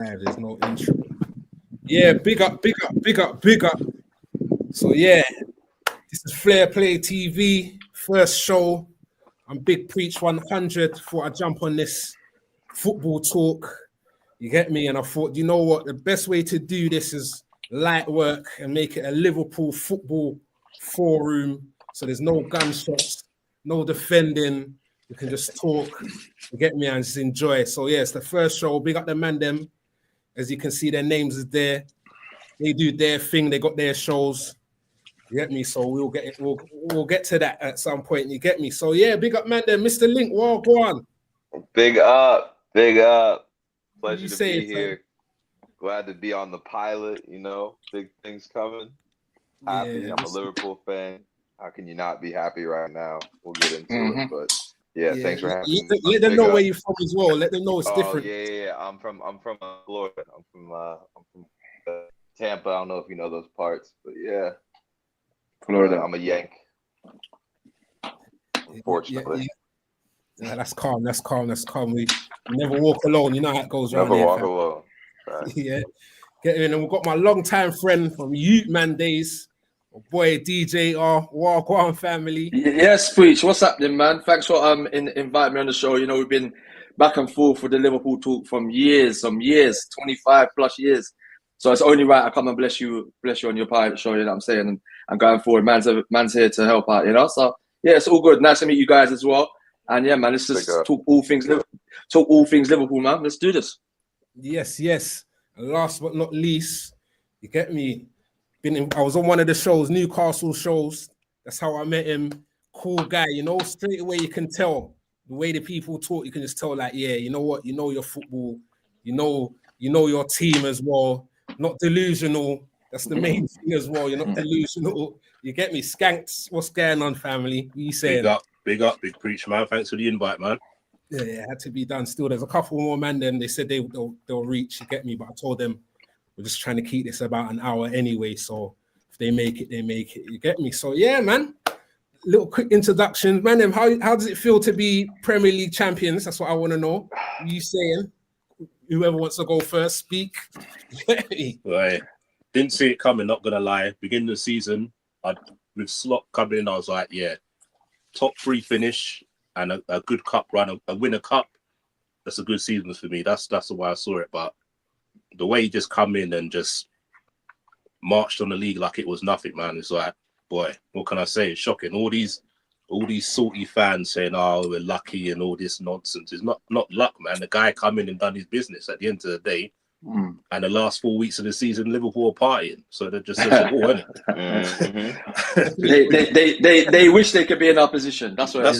There's no intro. Yeah, big up. So yeah, this is Flair Play TV, first show. I'm Big Preach 100. Thought I'd jump on this football talk. You get me? And I thought, you know what? The best way to do this is light work and make it a Liverpool football forum. So there's no gunshots, no defending. You can just talk, you get me, and just enjoy. So yeah, it's the first show. Big up the man them. As you can see, their names is there. They do their thing. They got their shows. You get me? So we'll get it. We'll get to that at some point. You get me? So yeah, big up man them. Mr. Link, well, go on. Big up. Pleasure to be here. Glad to be on the pilot, you know. Big things coming. Happy. Yeah, I'm a Liverpool fan. How can you not be happy right now? We'll get into it, but yeah, thanks for having me. Let them know where you're from as well. Let them know it's different. Yeah. I'm from Florida. I'm from Tampa. I don't know if you know those parts, but yeah. Florida. I'm a Yank. Unfortunately. Yeah, that's calm. We never walk alone. You know how it goes around here. Never walk alone. Right. Yeah. Get in, and we've got my long-time friend from Youth Man days, my boy DJ Walk On family. Yes, Preach. What's happening, man? Thanks for inviting me on the show. You know, we've been back and forth with the Liverpool talk from years, 25 plus years. So it's only right I come and bless you on your pilot show, you know what I'm saying? And going forward, man's here to help out, you know? So yeah, it's all good. Nice to meet you guys as well. And yeah, man, let's just talk all things Liverpool, man. Let's do this. Yes. And last but not least, you get me? I was on one of the shows, Newcastle shows. That's how I met him. Cool guy, you know, straight away you can tell the way the people talk, you can just tell like, yeah, you know what, you know your football, you know your team as well. Not delusional. That's the main thing as well. You're not delusional. You get me? Skanks, what's going on, family? What you saying? Big up, Big Preach, man. Thanks for the invite, man. Yeah, it had to be done. Still, there's a couple more man. Then they said they'll reach. You get me? But I told them we're just trying to keep this about an hour anyway. So if they make it, they make it. You get me? So yeah, man. Little quick introduction, man. How does it feel to be Premier League champions? That's what I want to know. What are you saying? Whoever wants to go first, speak. Right. Didn't see it coming. Not gonna lie. Beginning of the season, with Slot coming in, I was like, yeah, top 3 finish. And a good cup run, a winner cup, that's a good season for me. That's the way I saw it. But the way he just come in and just marched on the league like it was nothing, man. It's like, boy, what can I say? It's shocking. All these salty fans saying, "Oh, we're lucky" and all this nonsense. It's not luck, man. The guy come in and done his business at the end of the day. And the last 4 weeks of the season, Liverpool are partying, so they're just such a ball, isn't it? They wish they could be in our position. That's what I'm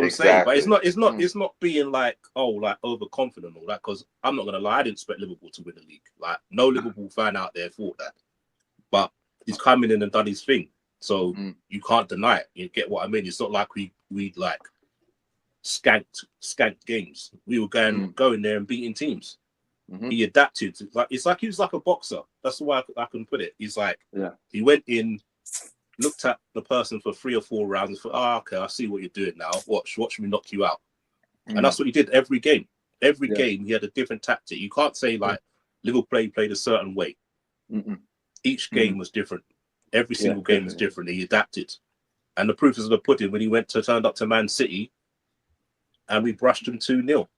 saying. But it's not being like overconfident or that, because I'm not gonna lie, I didn't expect Liverpool to win the league. Like no Liverpool fan out there thought that, but he's coming in and done his thing, so you can't deny it. You get what I mean? It's not like we like skanked games. We were going there and beating teams. He adapted. It's like he was like a boxer. That's the way I can put it. He's like, he went in, looked at the person for 3 or 4 rounds and thought, okay, I see what you're doing now. Watch me knock you out. And that's what he did every game. Every game he had a different tactic. You can't say like Liverpool played a certain way. Each game was different. Every single game was different. He adapted. And the proof is in the pudding when he turned up to Man City and we brushed him 2-0.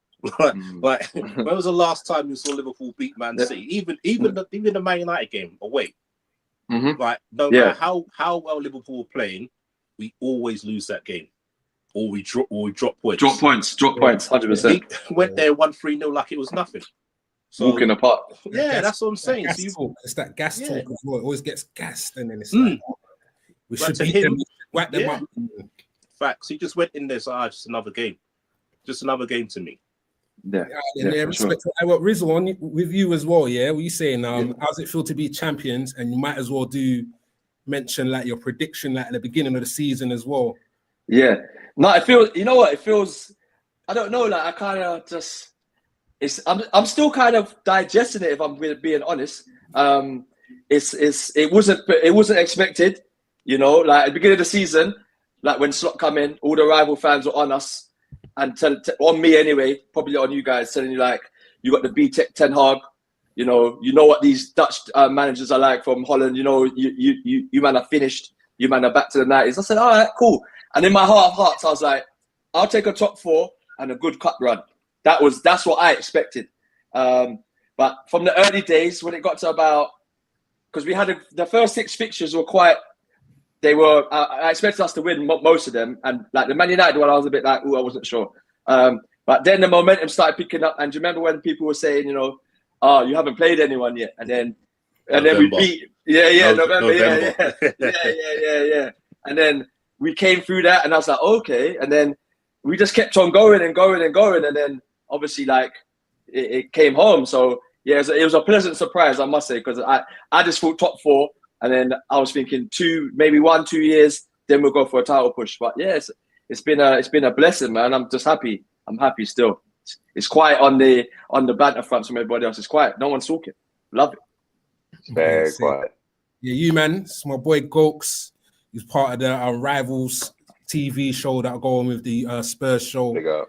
Like when was the last time you saw Liverpool beat Man City? Even the Man United game away. Like no matter how well Liverpool were playing, we always lose that game, or we drop points. Drop points, 100%. He went there 1-3-0 like it was nothing. So, walking apart. Yeah, that's what I'm saying. It's that gas talk as well. It always gets gassed, and then it's like, we should beat them, whack them up. Facts. He just went in there, so just another game to me. Respect. I got Rizzo on with you as well. Yeah, what are you saying? How does it feel to be champions? And you might as well mention like your prediction like at the beginning of the season as well. Yeah, no, it feels. You know what? It feels. I don't know. Like I kind of just. I'm still kind of digesting it. If I'm being honest, it wasn't expected. You know, like at the beginning of the season, like when Slot come in, all the rival fans were on us. And on me anyway, probably on you guys, telling you like you got the B-Tech Ten Hag, You know what these Dutch managers are like from Holland. You know, you man are finished. You man are back to the 90s. I said, all right, cool. And in my heart of hearts, I was like, I'll take a top 4 and a good cup run. That's what I expected. But from the early days, when it got to about, because we had the first 6 fixtures were quite. I expected us to win most of them, and like the Man United one, I was a bit like, I wasn't sure. But then the momentum started picking up, and do you remember when people were saying, you know, oh, you haven't played anyone yet, and then we beat, November. Yeah. And then we came through that, and I was like, okay, and then we just kept on going, and then obviously like it came home. So yeah, it was a pleasant surprise, I must say, because I just thought top 4. And then I was thinking 2 years, then we'll go for a title push. But yeah, it's been a blessing, man. I'm just happy. I'm happy still. It's quiet on the banter front from everybody else. It's quiet. No one's talking. Love it. It's very quiet. Yeah, you man. It's my boy Gokes. He's part of the Rivals TV show that go on with the Spurs show. Big up.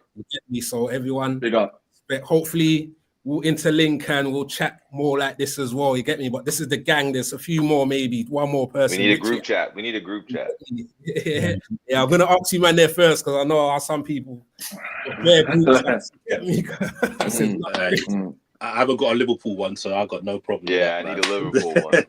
So everyone, big up. Hopefully we'll interlink and we'll chat more like this as well. You get me? But this is the gang. There's a few more, maybe one more person. We need a group chat. Yeah, I'm gonna ask you, man, there first because I know how some people. Get me? I haven't got a Liverpool one, so I've got no problem. Yeah, I need a Liverpool one.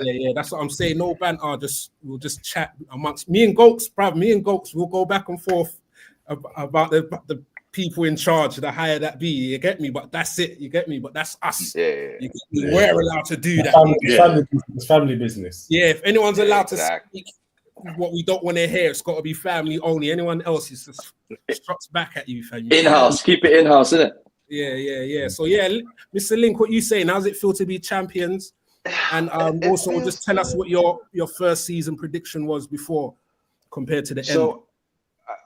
Yeah, that's what I'm saying. No banter. We'll just chat amongst me and Gokes, bruv. Me and Gokes, we'll go back and forth about the people in charge, the higher that be, you get me? But that's it, you get me? But that's us. Yeah. We're allowed to do that. It's family business. Yeah, if anyone's allowed to speak what we don't want to hear, it's got to be family only. Anyone else is just struts back at you, fam. In-house, keep it in-house, innit? Yeah. So yeah, Mr. Link, what you saying? How's it feel to be champions? And also just tell us what your first season prediction was before compared to the end.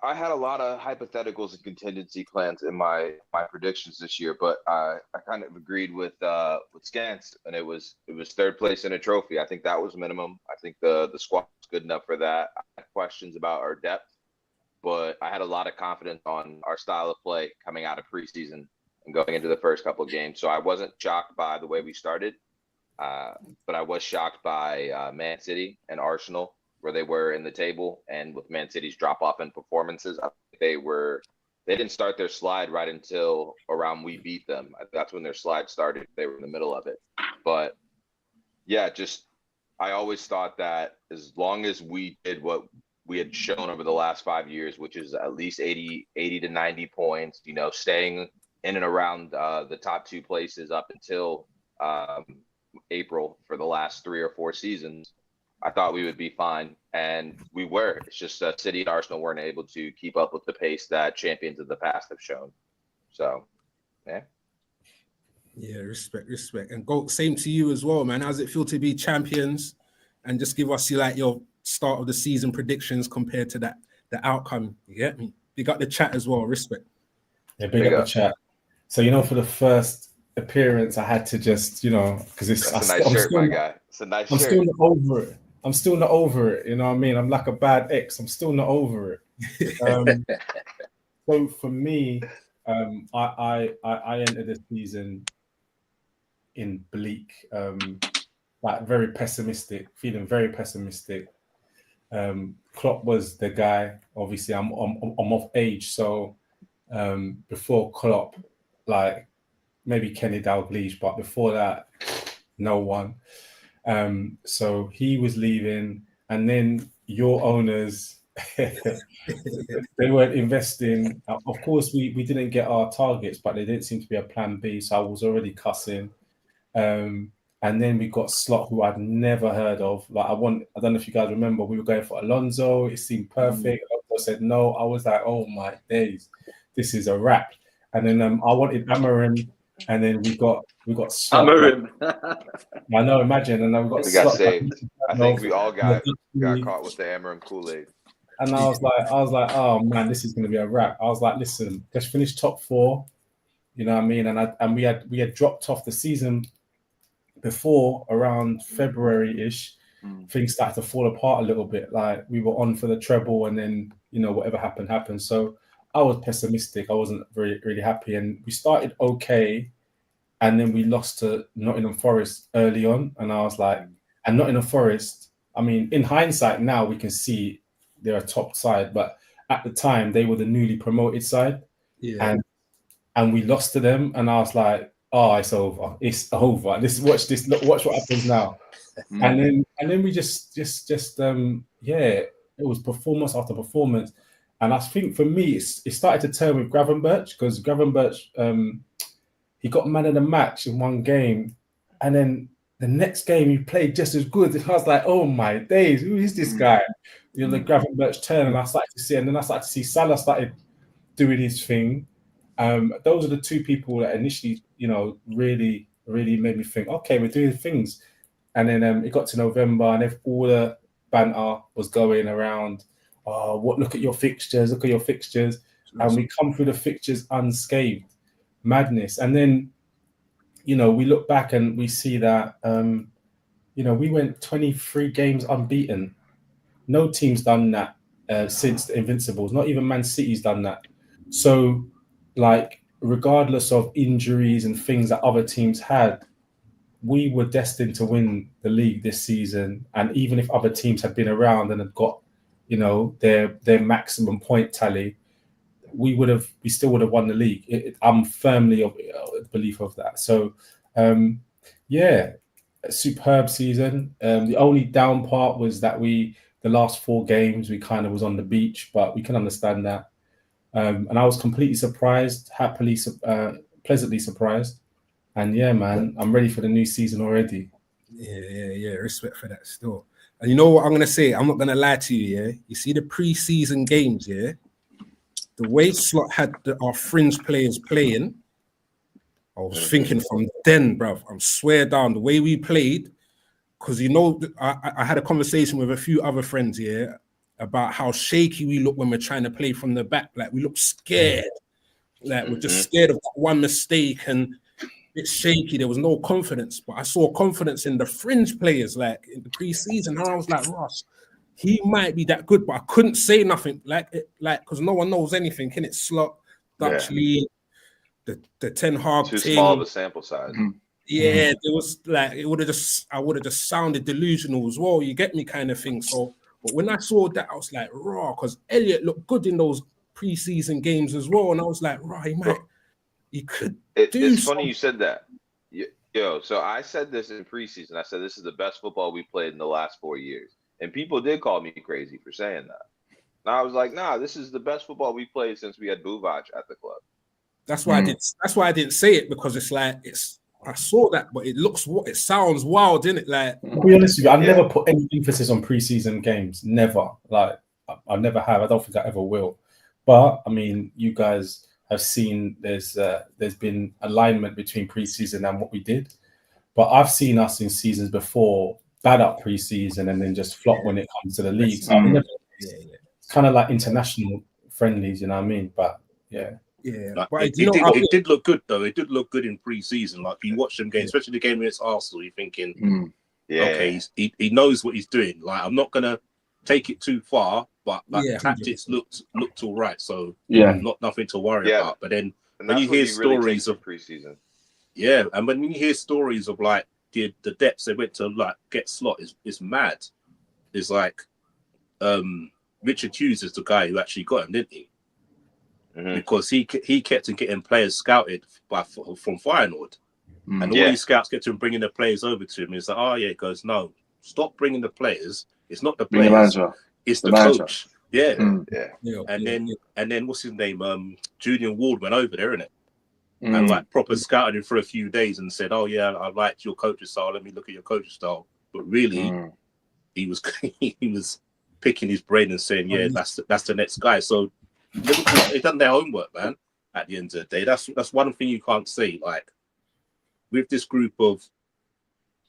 I had a lot of hypotheticals and contingency plans in my predictions this year, but I kind of agreed with Scans, and it was 3rd place in a trophy. I think that was minimum. I think the squad was good enough for that. I had questions about our depth, but I had a lot of confidence on our style of play coming out of preseason and going into the first couple of games. So I wasn't shocked by the way we started, but I was shocked by Man City and Arsenal, where they were in the table, and with Man City's drop off in performances, I think they didn't start their slide right until around we beat them. That's when their slide started. They were in the middle of it. But yeah, I always thought that as long as we did what we had shown over the last 5 years, which is at least 80 to 90 points, you know, staying in and around the top 2 places up until April for the last 3 or 4 seasons, I thought we would be fine, and we were. It's just City and Arsenal weren't able to keep up with the pace that champions of the past have shown. So, yeah. Yeah, respect. And go same to you as well, man. How's it feel to be champions? And just give us your start of the season predictions compared to the outcome. You get me? You got the chat as well. Respect. Yeah, big up the chat. So, for the first appearance, I had to just, because it's a nice shirt, my guy. It's a nice shirt. I'm still not over it. You know what I mean? I'm like a bad ex. I'm still not over it. So for me, I entered the season in bleak, like very pessimistic, feeling very pessimistic. Klopp was the guy. Obviously, I'm of age, so before Klopp, like maybe Kenny Dalglish, but before that, no one. So he was leaving, and then your owners they weren't investing. Of course, we didn't get our targets, but there didn't seem to be a plan B, so I was already cussing. And then we got Slot, who I'd never heard of. Like I don't know if you guys remember, we were going for Alonso. It seemed perfect. Alonso said no. I was like, oh my days, this is a wrap. And then I wanted Amarim, and then we got Amarim. I know, imagine. And then we got saved. I think we all got caught with the Amarim Kool-Aid. And I was like, oh man, this is going to be a wrap. I was like, listen, let's finish top 4. You know what I mean? And we had dropped off the season before around February-ish. Things started to fall apart a little bit. Like we were on for the treble, and then whatever happened. So I was pessimistic. I wasn't really happy, and we started okay. and then we lost to Nottingham Forest early on, and I was like, and Nottingham Forest, I mean, in hindsight now we can see they're a top side, but at the time they were the newly promoted side, and we lost to them, and I was like, oh, it's over. Watch what happens now. And then we just it was performance after performance. And I think for me, it started to turn with Gravenberch, because Gravenberch, he got man of the match in one game, and then the next game he played just as good. And I was like, oh my days, who is this guy? You know, the Gravenberch turn, and I started to see Salah started doing his thing. Those are the two people that initially, you know, really, really made me think, okay, we're doing things. And then it got to November, and if all the banter was going around, look at your fixtures, and we come through the fixtures unscathed. Madness. And then, you know, we look back and we see that, you know, we went 23 games unbeaten. No team's done that since the Invincibles. Not even Man City's done that. So, like, regardless of injuries and things that other teams had, we were destined to win the league this season. And even if other teams had been around and had got, you know, their maximum point tally, we still would have won the league. I'm firmly of belief of that. So, a superb season. The only down part was that the last 4 games, we kind of was on the beach, but we can understand that. And I was completely surprised, pleasantly surprised. And yeah, man, I'm ready for the new season already. Yeah. Respect for that still. And you know what I'm going to say? I'm not going to lie to you, yeah? You see the pre-season games, yeah? The way Slot had our fringe players playing, I was thinking from then, bruv, I'm swear down, the way we played, because, you know, I had a conversation with a few other friends here about how shaky we look when we're trying to play from the back. Like, we look scared. Like, we're just scared of one mistake, and it's shaky. There was no confidence, but I saw confidence in the fringe players, like in the pre-season. And I was like, Ross, he might be that good, but I couldn't say nothing, because no one knows anything. Can it Slot, Dutch League, the Ten Hag too thing. small of a sample size. Yeah, there was like I would have just sounded delusional as well. You get me, kind of thing. So, but when I saw that, I was like, raw, because Elliot looked good in those pre-season games as well, and I was like, raw, he could. It's funny you said that. Yo, so I said this in preseason. I said this is the best football we played in the last 4 years. And people did call me crazy for saying that. And I was like, nah, this is the best football we played since we had Buvac at the club. That's why I didn't say it, because it's like I saw that, but it sounds wild, isn't it? Like, to be honest with you, I never put any emphasis on preseason games. Never. Like, I never have. I don't think I ever will. But I mean, you guys have seen there's been alignment between preseason and what we did. But I've seen us in seasons before bad up preseason and then just flop when it comes to the league. So it's kind of like international friendlies, you know what I mean? But yeah. Yeah, like, it did look good though. It did look good in pre-season. Like, you watch them games, especially the game against Arsenal, you're thinking, okay, he knows what he's doing. Like, I'm not gonna take it too far, but like, tactics looked all right. So nothing to worry about. But then when you hear stories of preseason, and when you hear stories of like the depths they went to like get Slot, is mad. It's like Richard Hughes is the guy who actually got him, didn't he? Because he kept on getting players scouted from Feyenoord, and all these scouts kept on bringing the players over to him. He's like, he goes, no, stop bringing the players. It's not the players, it's the coach. And then what's his name? Julian Ward went over there, innit? And like proper scouted him for a few days and said, oh yeah, I liked your coaching style. Let me look at your coaching style. But really, he was picking his brain and saying, that's the next guy. So they've done their homework, man. At the end of the day, that's one thing you can't say. Like, with this group of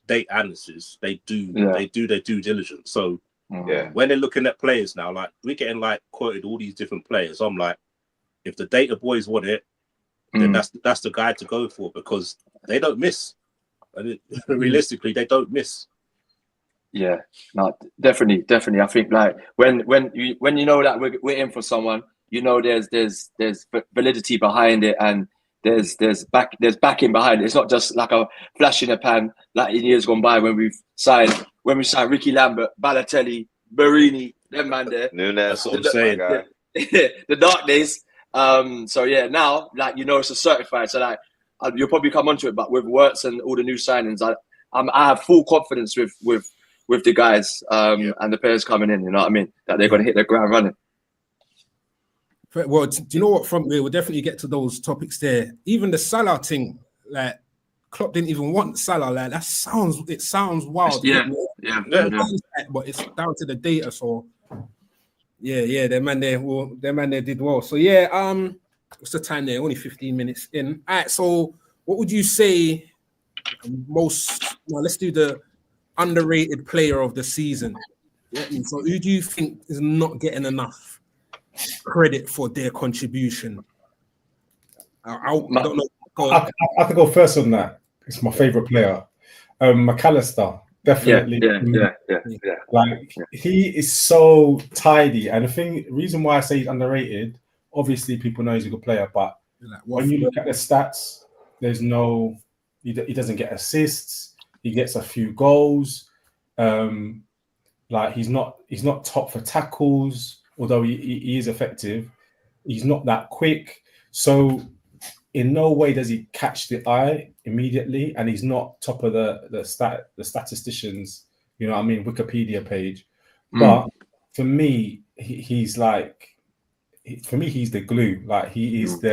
data analysts, they do their due diligence. So when they're looking at players now, like, we're getting like quoted all these different players. I'm like, if the data boys want it, then that's the guy to go for, because they don't miss. And realistically, they don't miss. Yeah, no, definitely. I think like when you know that we're in for someone, you know there's validity behind it, and there's backing behind it. It's not just like a flash in the pan like in years gone by when we signed Ricky Lambert, Balotelli, Barini, them man there. Nunes, That's what I'm saying. The dark days. So yeah, now like it's a certified. So like you'll probably come onto it, but with Wirtz and all the new signings, I have full confidence with the guys and the players coming in. You know what I mean? That they're going to hit the ground running. Well, do you know what? We'll definitely get to those topics there. Even the Salah thing, like Klopp didn't even want Salah. Like it sounds wild. Yeah. But it's down to the data. So yeah, their man there did well. So yeah, what's the time there? Only 15 minutes in. All right. So what would you say let's do the underrated player of the season. Yeah. So who do you think is not getting enough credit for their contribution? I don't know. I could go first on that. It's my favorite player, McAllister. Definitely. Yeah. Like he is so tidy, and the reason why I say he's underrated, obviously people know he's a good player, but when you look at the stats, he doesn't get assists. He gets a few goals. Like he's not top for tackles, although he is effective. He's not that quick. So in no way does he catch the eye immediately, and he's not top of the statisticians, you know what I mean, Wikipedia page. But for me, he's the glue. Like he is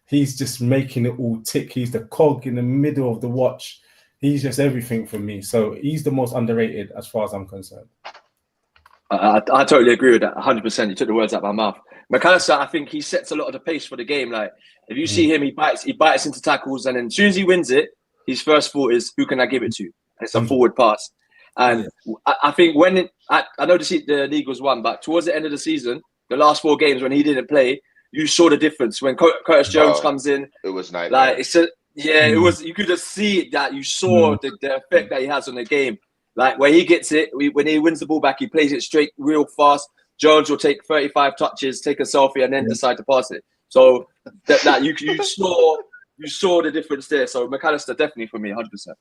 he's just making it all tick. He's the cog in the middle of the watch. He's just everything for me. So he's the most underrated as far as I'm concerned. I totally agree with that. 100%. You took the words out of my mouth. McAllister, I think he sets a lot of the pace for the game. Like if you see him, he bites into tackles, and then as soon as he wins it, his first thought is, who can I give it to? And it's a forward pass. And I think I know the league was won, but towards the end of the season, the last 4 games when he didn't play, you saw the difference. When Curtis Jones comes in, it was nightmare. Like it was. You could just see that you saw the effect that he has on the game. Like when he gets it, when he wins the ball back, he plays it straight, real fast. Jones will take 35 touches, take a selfie, and then decide to pass it. So that you saw the difference there. So McAllister definitely for me, 100%.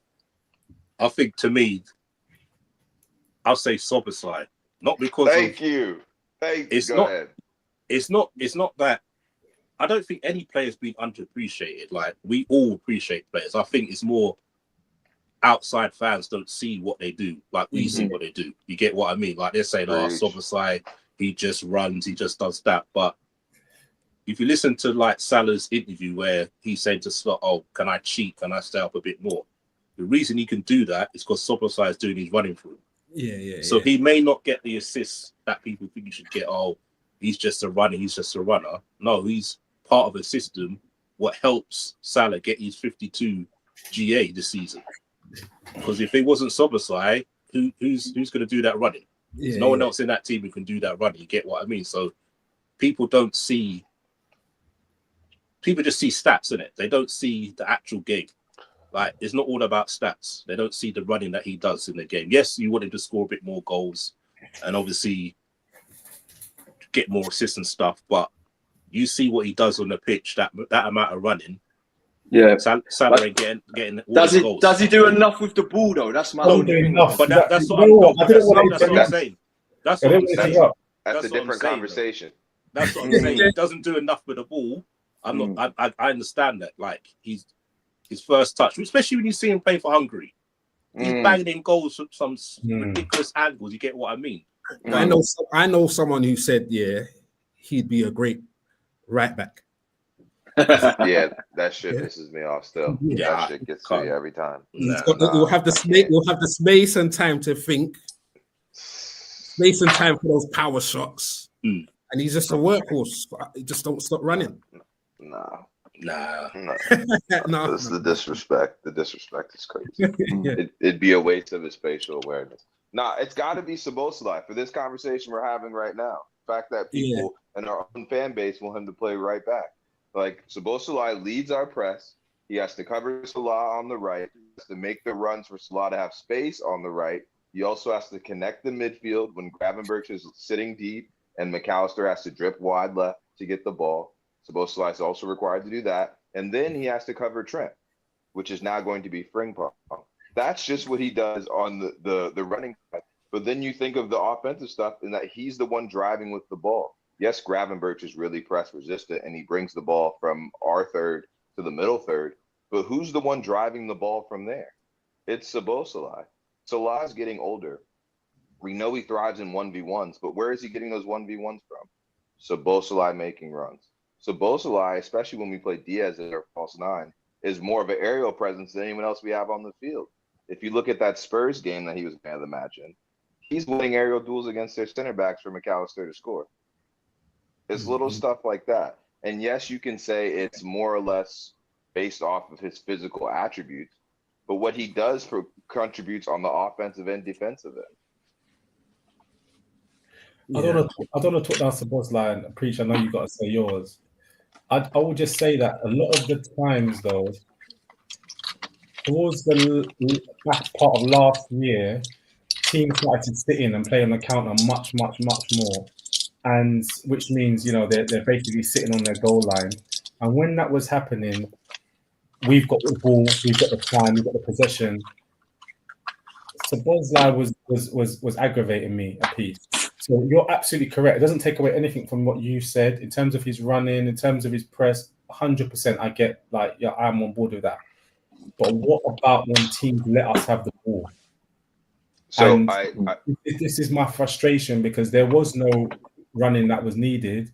I think to me, I'll say Szoboszlai. Not because Thank you. Go ahead. It's not that. I don't think any player's been underappreciated. Like we all appreciate players. I think it's more outside fans don't see what they do. Like we see what they do. You get what I mean? Like they're saying, Szoboszlai, he just runs, he just does that. But if you listen to like Salah's interview where he's saying to Slot, "Oh, can I cheat? Can I stay up a bit more?" The reason he can do that is because Szoboszlai is doing his running through. So he may not get the assists that people think he should get. Oh, he's just a runner. No, he's part of a system. What helps Salah get his 52 GA this season? Because if it wasn't Szoboszlai, who's going to do that running? There's no one else in that team who can do that running. You get what I mean? So people don't see. People just see stats in it. They don't see the actual game. Like it's not all about stats. They don't see the running that he does in the game. Yes, you want him to score a bit more goals, and obviously get more assists and stuff. But you see what he does on the pitch. That amount of running. Yeah, Salah ain't getting all does the he goals. Does he do enough with the ball though? That's my only thing. But that's what I'm saying. That's what That's a different conversation. That's what I'm saying. He doesn't do enough with the ball. I understand that. Like his first touch, especially when you see him play for Hungary, he's banging in goals from some ridiculous angles. You get what I mean? I know someone who said, he'd be a great right back. Yeah, that shit pisses me off still. Yeah, that shit gets me every time. You'll have the space and time to think, space and time for those power shots, and he's just a workhorse. He just don't stop running. No. No. It's the disrespect. The disrespect is crazy. It'd be a waste of his spatial awareness. Nah, it's got to be Szoboszlai for this conversation we're having right now. The fact that people in our own fan base want him to play right back. Like Szoboszlai leads our press. He has to cover Salah on the right. He has to make the runs for Salah to have space on the right. He also has to connect the midfield when Gravenberch is sitting deep and McAllister has to drip wide left to get the ball. Szoboszlai is also required to do that. and then he has to cover Trent, which is now going to be Frimpong. That's just what he does on the running side. But then you think of the offensive stuff and that he's the one driving with the ball. Yes, Gravenberch is really press resistant and he brings the ball from our third to the middle third. But who's the one driving the ball from there? It's Szoboszlai. Salah's getting older. We know he thrives in 1v1s, but where is he getting those 1v1s from? Szoboszlai making runs. Szoboszlai, especially when we play Diaz as our false nine, is more of an aerial presence than anyone else we have on the field. If you look at that Spurs game that he was man of the match in, he's winning aerial duels against their center backs for McAllister to score. It's little stuff like that. And yes, you can say it's more or less based off of his physical attributes, but what he does contributes on the offensive and defensive end. I don't want to talk down Szoboszlai and Preach. I know you got to say yours. I will just say that a lot of the times, though, towards the back part of last year, teams started to sit in and play on the counter much more, and which means they're basically sitting on their goal line. And when that was happening, we've got the ball, we've got the time, we've got the possession. Szoboszlai was aggravating me a piece. So you're absolutely correct. It doesn't take away anything from what you said in terms of his running, in terms of his press. 100%, I get I'm on board with that. But what about when teams let us have the ball? So this is my frustration because there was no running that was needed.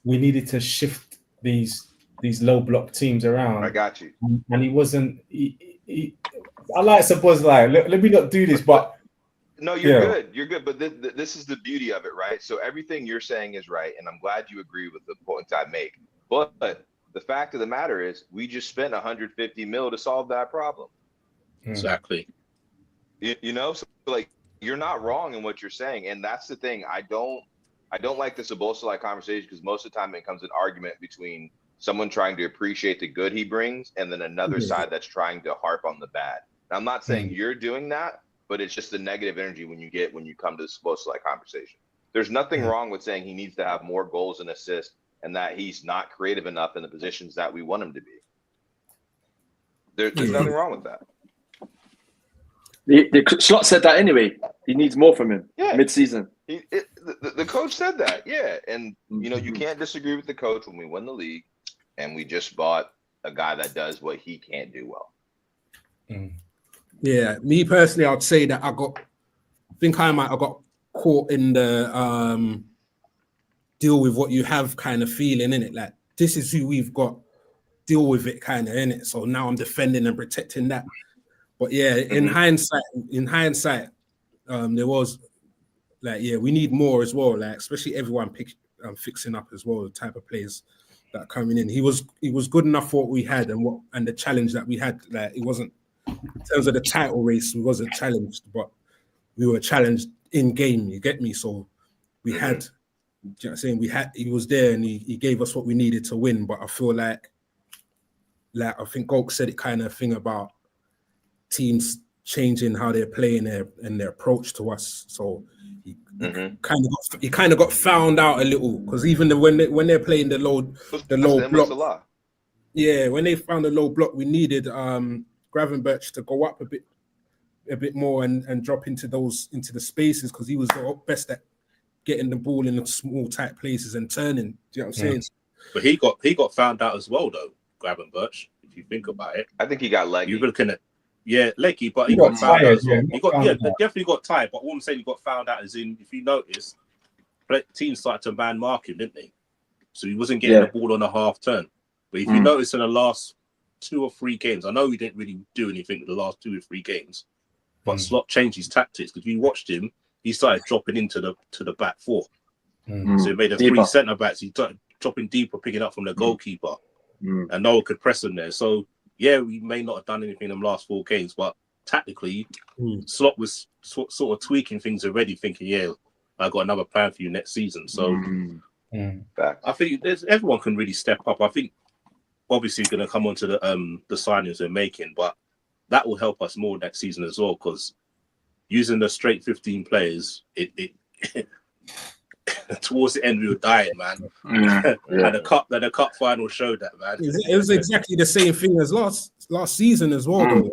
We needed to shift these low block teams around. I got you. And he wasn't. I like Szoboszlai. Let me not do this, but. No, you're good. You're good. But this is the beauty of it, right? So everything you're saying is right. And I'm glad you agree with the points I make. But the fact of the matter is we just spent 150 mil to solve that problem. Exactly. So like you're not wrong in what you're saying. And that's the thing. I don't like the Szoboszlai conversation because most of the time it becomes an argument between someone trying to appreciate the good he brings and then another side that's trying to harp on the bad. Now, I'm not saying you're doing that, but it's just the negative energy when you come to the Szoboszlai conversation. There's nothing wrong with saying he needs to have more goals and assists and that he's not creative enough in the positions that we want him to be. There's nothing wrong with that. The Slot said that anyway. He needs more from him mid-season. The coach said that, yeah. And, you can't disagree with the coach when we win the league and we just bought a guy that does what he can't do well. Yeah, me personally, I'd say that I think I might have got caught in the deal with what you have kind of feeling, in it. Like, this is who we've got, deal with it kind of, in it. So now I'm defending and protecting that. But yeah, in hindsight, there was we need more as well. Like, especially everyone fixing up as well, the type of players that are coming in. He was good enough for what we had and the challenge that we had. Like, it wasn't in terms of the title race, we wasn't challenged, but we were challenged in game. You get me? So we had. Do you know what I'm saying? He was there and he gave us what we needed to win. But I feel like I think Golk said it kind of thing about teams changing how they're playing and their approach to us. So he kind of got found out a little because even when they're playing the low block, when they found the low block, we needed Gravenberch to go up a bit more and drop into the spaces because he was the best at getting the ball in the small tight places and turning. Do you know what I'm saying? But he got found out as well though, Gravenberch, if you think about it. I think he got leggy. You're looking at leggy, but he got found out as well. They definitely got tired. But what I'm saying, he got found out as in, if you notice, teams started to man mark him, didn't they? So he wasn't getting the ball on a half turn. But if you notice in the last 2 or 3 games, I know he didn't really do anything in the last 2 or 3 games, but Slot changed his tactics because we watched him. He started dropping into the back 4. So he made 3 centre backs. He started dropping deeper, picking up from the goalkeeper, and no one could press him there. So we may not have done anything in the last 4 games, but tactically, Slot was sort of tweaking things already, thinking, I got another plan for you next season. So I think everyone can really step up. I think obviously going to come onto the signings they're making, but that will help us more next season as well because using the straight 15 players, it towards the end we were dying, man. Yeah. And the cup final showed that, man. It was exactly the same thing as last season as well, though.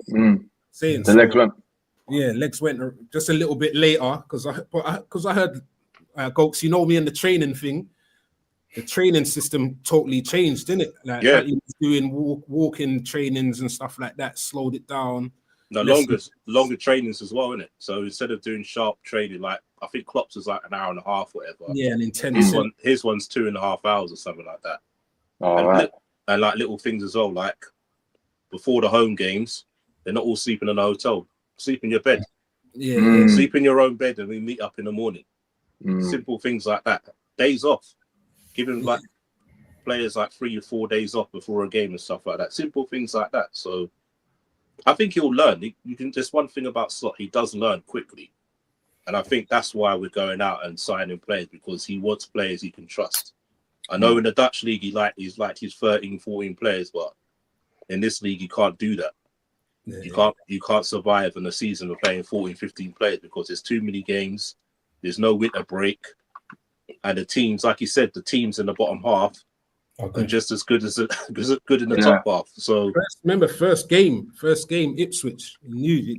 Saying The legs went. Yeah, legs went just a little bit later because I heard Gokes, you know me and the training thing. The training system totally changed, didn't it? Like he was doing walking trainings and stuff like that, slowed it down. No, longer trainings as well, isn't it? So instead of doing sharp training, like I think Klopp's was like an hour and a half, whatever. Yeah, and intense. His one's 2.5 hours or something like that. And like little things as well, like before the home games, they're not all sleeping in a hotel. Sleep in your bed. Yeah. Sleep in your own bed, and we meet up in the morning. Simple things like that. Days off, giving like players like 3 or 4 days off before a game and stuff like that. Simple things like that. So I think he'll learn. There's one thing about Slot, he does learn quickly. And I think that's why we're going out and signing players, because he wants players he can trust. I know in the Dutch league, he's like his 13, 14 players, but in this league, you can't do that. Yeah. You can't survive in a season of playing 14, 15 players because there's too many games. There's no winter break. And the teams, like you said, the teams in the bottom half are just as good as good in the top half. So remember, first game, Ipswich. You knew.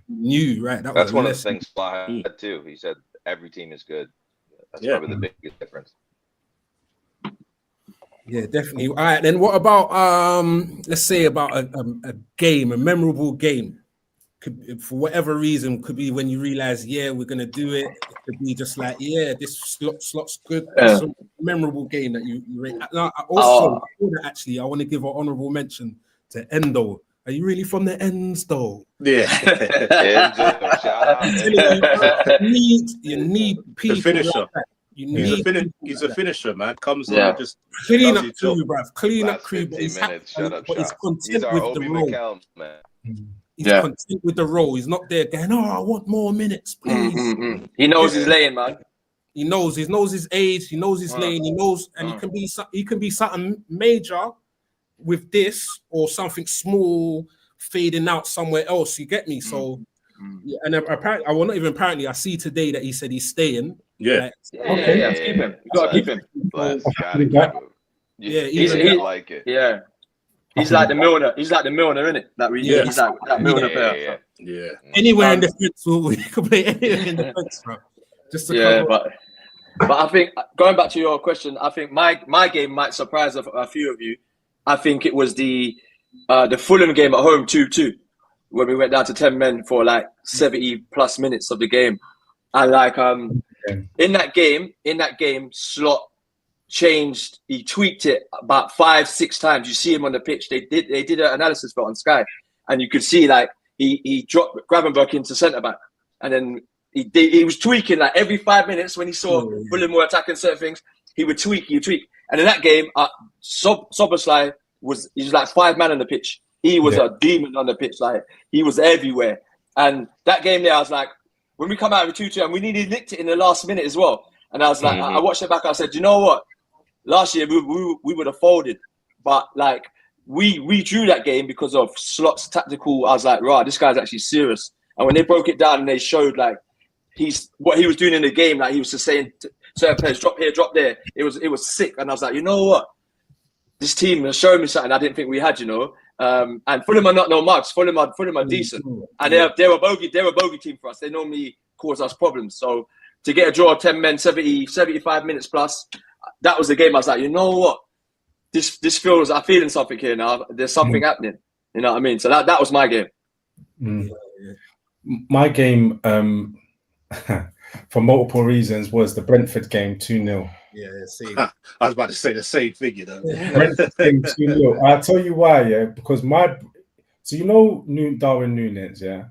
Knew, right? That's one of the things Fly had too. He said every team is good. That's probably the biggest difference. Yeah, definitely. All right, then what about let's say about a game, a memorable game? For whatever reason, could be when you realize, we're gonna do it. It could be just like, this slot's good. It's a memorable game that you rate. Now, also, actually, I want to give an honorable mention to Endo. Are you really from the ends, though? Yeah. You need people. The finisher. Like that. He's a finisher, man. Comes on and just clean up crew, bruv. Clean up crew. But he's content with the role. He's content with the role. He's not there going, I want more minutes, please. He knows his lane, man. He knows his age. He knows his lane. He knows, and he can be something major with this or something small fading out somewhere else. You get me? So, and apparently, I see today that he said he's staying. Yeah. Keep him. You gotta keep him. He's like it. Yeah. He's like the Milner. He's like the Milner, isn't it? He's like that Milner player. Yeah. Anywhere in the fence, we can play anywhere in the fence, bro. Just to but I think going back to your question, I think my game might surprise a few of you. I think it was the Fulham game at home 2-2, when we went down to 10 men for like 70 plus minutes of the game, and like in that game, Slot changed. He tweaked it about 5-6 times. You see him on the pitch. They did an analysis for it on Sky, and you could see like he dropped Gravenberch into centre back, and then he was tweaking like every 5 minutes when he saw Fulham were attacking certain things. He would tweak. And in that game, Szoboszlai was like 5 man on the pitch. He was a demon on the pitch. Like he was everywhere. And that game there, I was like, when we come out with 2-2, and we nearly licked it in the last minute as well. And I was like, I watched it back. I said, you know what? Last year we would have folded, but like we drew that game because of Slot's tactical. I was like, right, this guy's actually serious. And when they broke it down and they showed like what he was doing in the game, like he was just saying certain players, drop here, drop there. It was sick. And I was like, you know what? This team has shown me something I didn't think we had, you know. And Fulham are not no mugs. Fulham are decent, and they're a bogey team for us. They normally cause us problems. So to get a draw of 10 men, 75 minutes plus, that was the game. I was like, you know what? This feels, I'm feeling something here now. There's something happening. You know what I mean? So that was my game. My game, for multiple reasons, was the Brentford game 2-0. Yeah, see. I was about to say the same thing, you know. Brentford game 2-0. I'll tell you why, because so you know Darwin Núñez,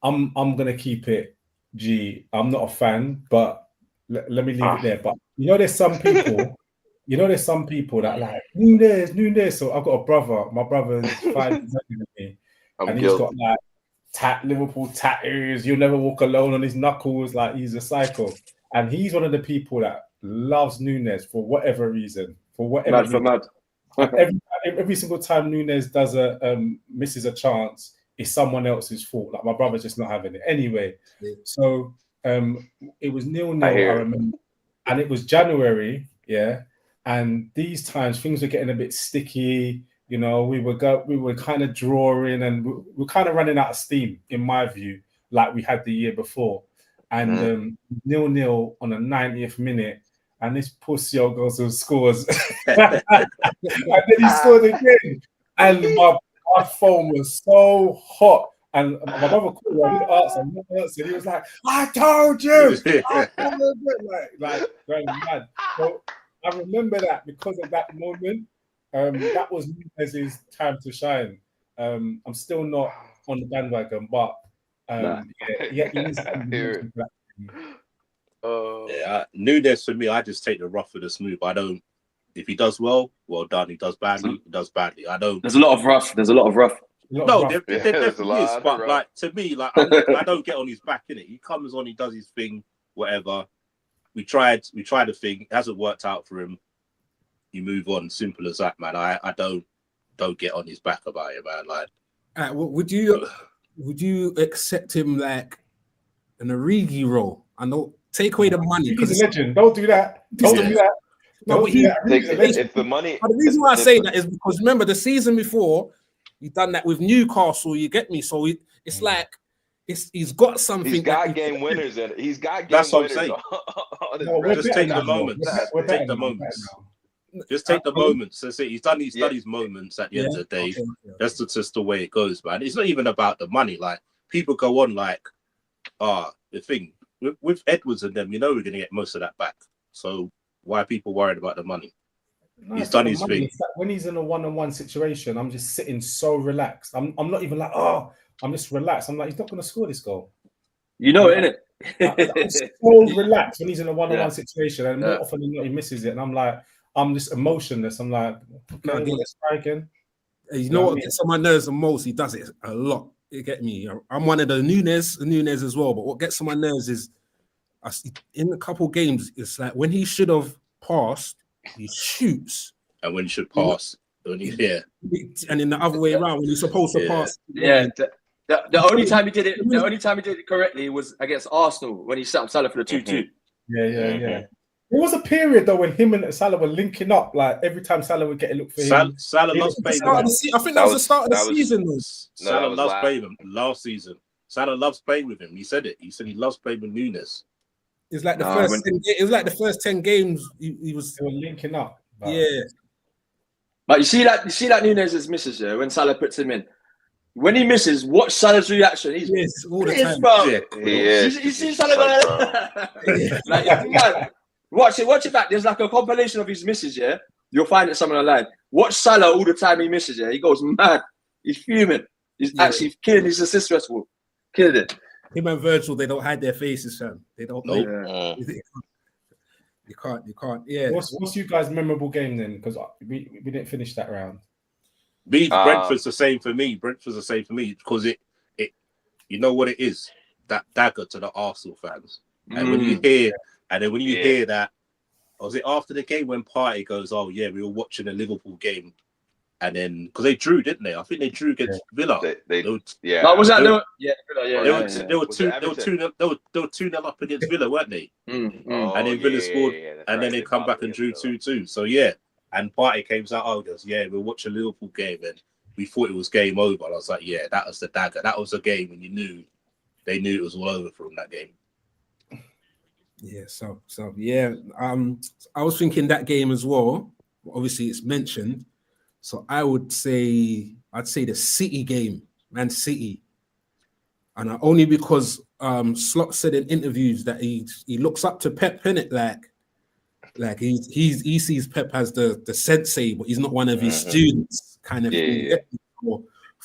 I'm gonna keep it G. I'm not a fan, but let me leave it there. But you know, there's some people that like Núñez. So I've got a brother. My brother's 5 years older than me, and he's got like Liverpool tattoos. You'll never walk alone on his knuckles. Like he's a psycho, and he's one of the people that loves Núñez for whatever reason. Every single time Núñez does misses a chance, it's someone else's fault. Like my brother's just not having it anyway. So It was 0-0, I I hear it. remember, and it was January, yeah. And these times things were getting a bit sticky. You know, we were kind of drawing, and we were kind of running out of steam, in my view, like we had the year before. And 0-0 on the 90th minute, and this pussy goes and scores, and then he scored again, and my phone was so hot. And my brother called me, I didn't answer. He was like, "I told you!" like going mad. So I remember that because of that moment. That was Nunez's time to shine. I'm still not on the bandwagon, but Nunez for me, I just take the rough with the smooth. I don't. If he does well done. He does badly, he does badly. I don't. There's a lot of rough. No, there definitely is. But like to me, like I don't get on his back in it. He comes on, he does his thing, whatever. We tried a thing. It hasn't worked out for him. You move on. Simple as that, man. I don't get on his back about it, man. Like, would you accept him like an Origi role? I know, take away the money because he's a legend. Don't do that. Don't do that. No, it's the money. The reason why I say that is because remember the season before he done that with Newcastle. You get me? So it's like he's got something. He's got game winners in it. He's got game that's what winners. Just take the moments. Take the moments. Just take the moments. So he's done his moments at the end of the day. Okay. That's just the way it goes, man. It's not even about the money. Like people go on like, the thing with Edwards and them, you know, we're gonna get most of that back. So why are people worried about the money? No, he's done his thing. When he's in a one-on-one situation, I'm just sitting so relaxed. I'm not even like, I'm just relaxed. I'm like, he's not going to score this goal. You know it, innit? I'm so relaxed when he's in a one-on-one situation, and more often than not, he misses it. And I'm like, I'm just emotionless. I'm like, okay, let's try again. You know what gets on my nerves the most? He does it a lot. You get me? I'm one of the Nunez as well. But what gets on my nerves is, in a couple games, it's like when he should have passed, he shoots. And when he should pass, and in the other way around, when he's supposed to pass. Yeah. The only time he did it correctly was against Arsenal when he set up Salah for the 2-2. Yeah. There was a period though when him and Salah were linking up. Like every time Salah would get a look for him. Salah loves playing. I think that was the start of the season. Salah loves playing him last season. Salah loves playing with him. He said it. He said he loves playing with Nunez. It's like the first 10 games they were linking up. Yeah. But you see that Nunez's misses here when Salah puts him in. When he misses, watch Salah's reaction. He's all the time. You see Salah going watch it back. There's like a compilation of his misses, yeah. You'll find it somewhere online. Watch Salah all the time he misses, yeah. He goes mad. He's fuming. He's actually killing his assist restful. Killing it. Him and Virgil, they don't hide their faces, fam. They don't. Nope. You can't. Yeah. What's you guys' memorable game then? Because we didn't finish that round. Brentford's the same for me. Because it you know what it is, that dagger to the Arsenal fans. And when you hear that, was it after the game when Partey goes, "Oh yeah, we were watching a Liverpool game," and then because they drew, didn't they? I think they drew against Villa. They were 2-0 up against Villa, weren't they? And then Villa scored, and then they come back and drew 2-2. So and Partey came out. Oh, goes, we're watching a Liverpool game, and we thought it was game over. And I was like, that was the dagger. That was the game when they knew it was all over from that game. Yeah, so I was thinking that game as well. Obviously, it's mentioned, so I'd say the City game, Man City, and only because Slot said in interviews that he looks up to Pep, innit? Like he sees Pep as the sensei, but he's not one of his students, kind of thing. Yeah.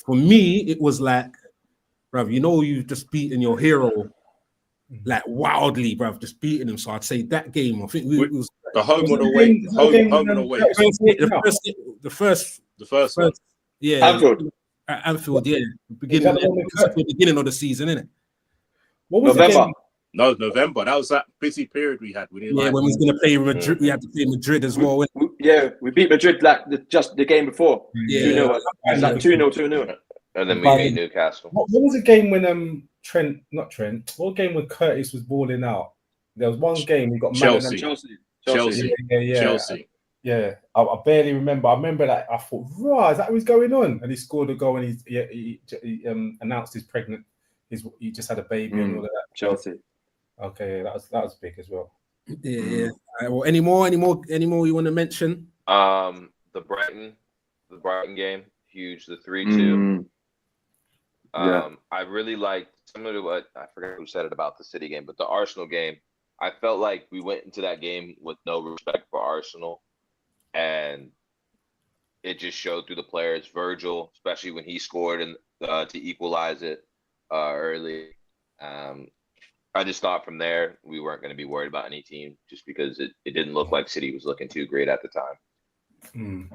For me, it was like, bruv, you've just beaten your hero. Like wildly, bruv, just beating him. So I'd say that game. I think it was the home and away. Home and away. The first one. Yeah. Anfield. Yeah. Beginning of the season, innit? What was November? No, November. That was that busy period we had. When we was going to play Madrid, we had to play Madrid as well. We beat Madrid like just the game before. 2-0. It's like 2-0. And then we beat Newcastle. What was the game when Not Trent. What game when Curtis was balling out? There was one game he got Chelsea. Chelsea. Chelsea. Yeah, I barely remember. I remember that I thought, right, is that what's going on? And he scored a goal and he announced he's pregnant. He just had a baby and all of that. Chelsea. Okay, that was big as well. Yeah. All right, well, any more you want to mention? The Brighton game, huge. The 3-2. I really liked similar to what I forgot who said it about the City game, but the Arsenal game. I felt like we went into that game with no respect for Arsenal, and it just showed through the players. Virgil, especially when he scored and to equalize it early. I just thought from there we weren't going to be worried about any team just because it didn't look like City was looking too great at the time.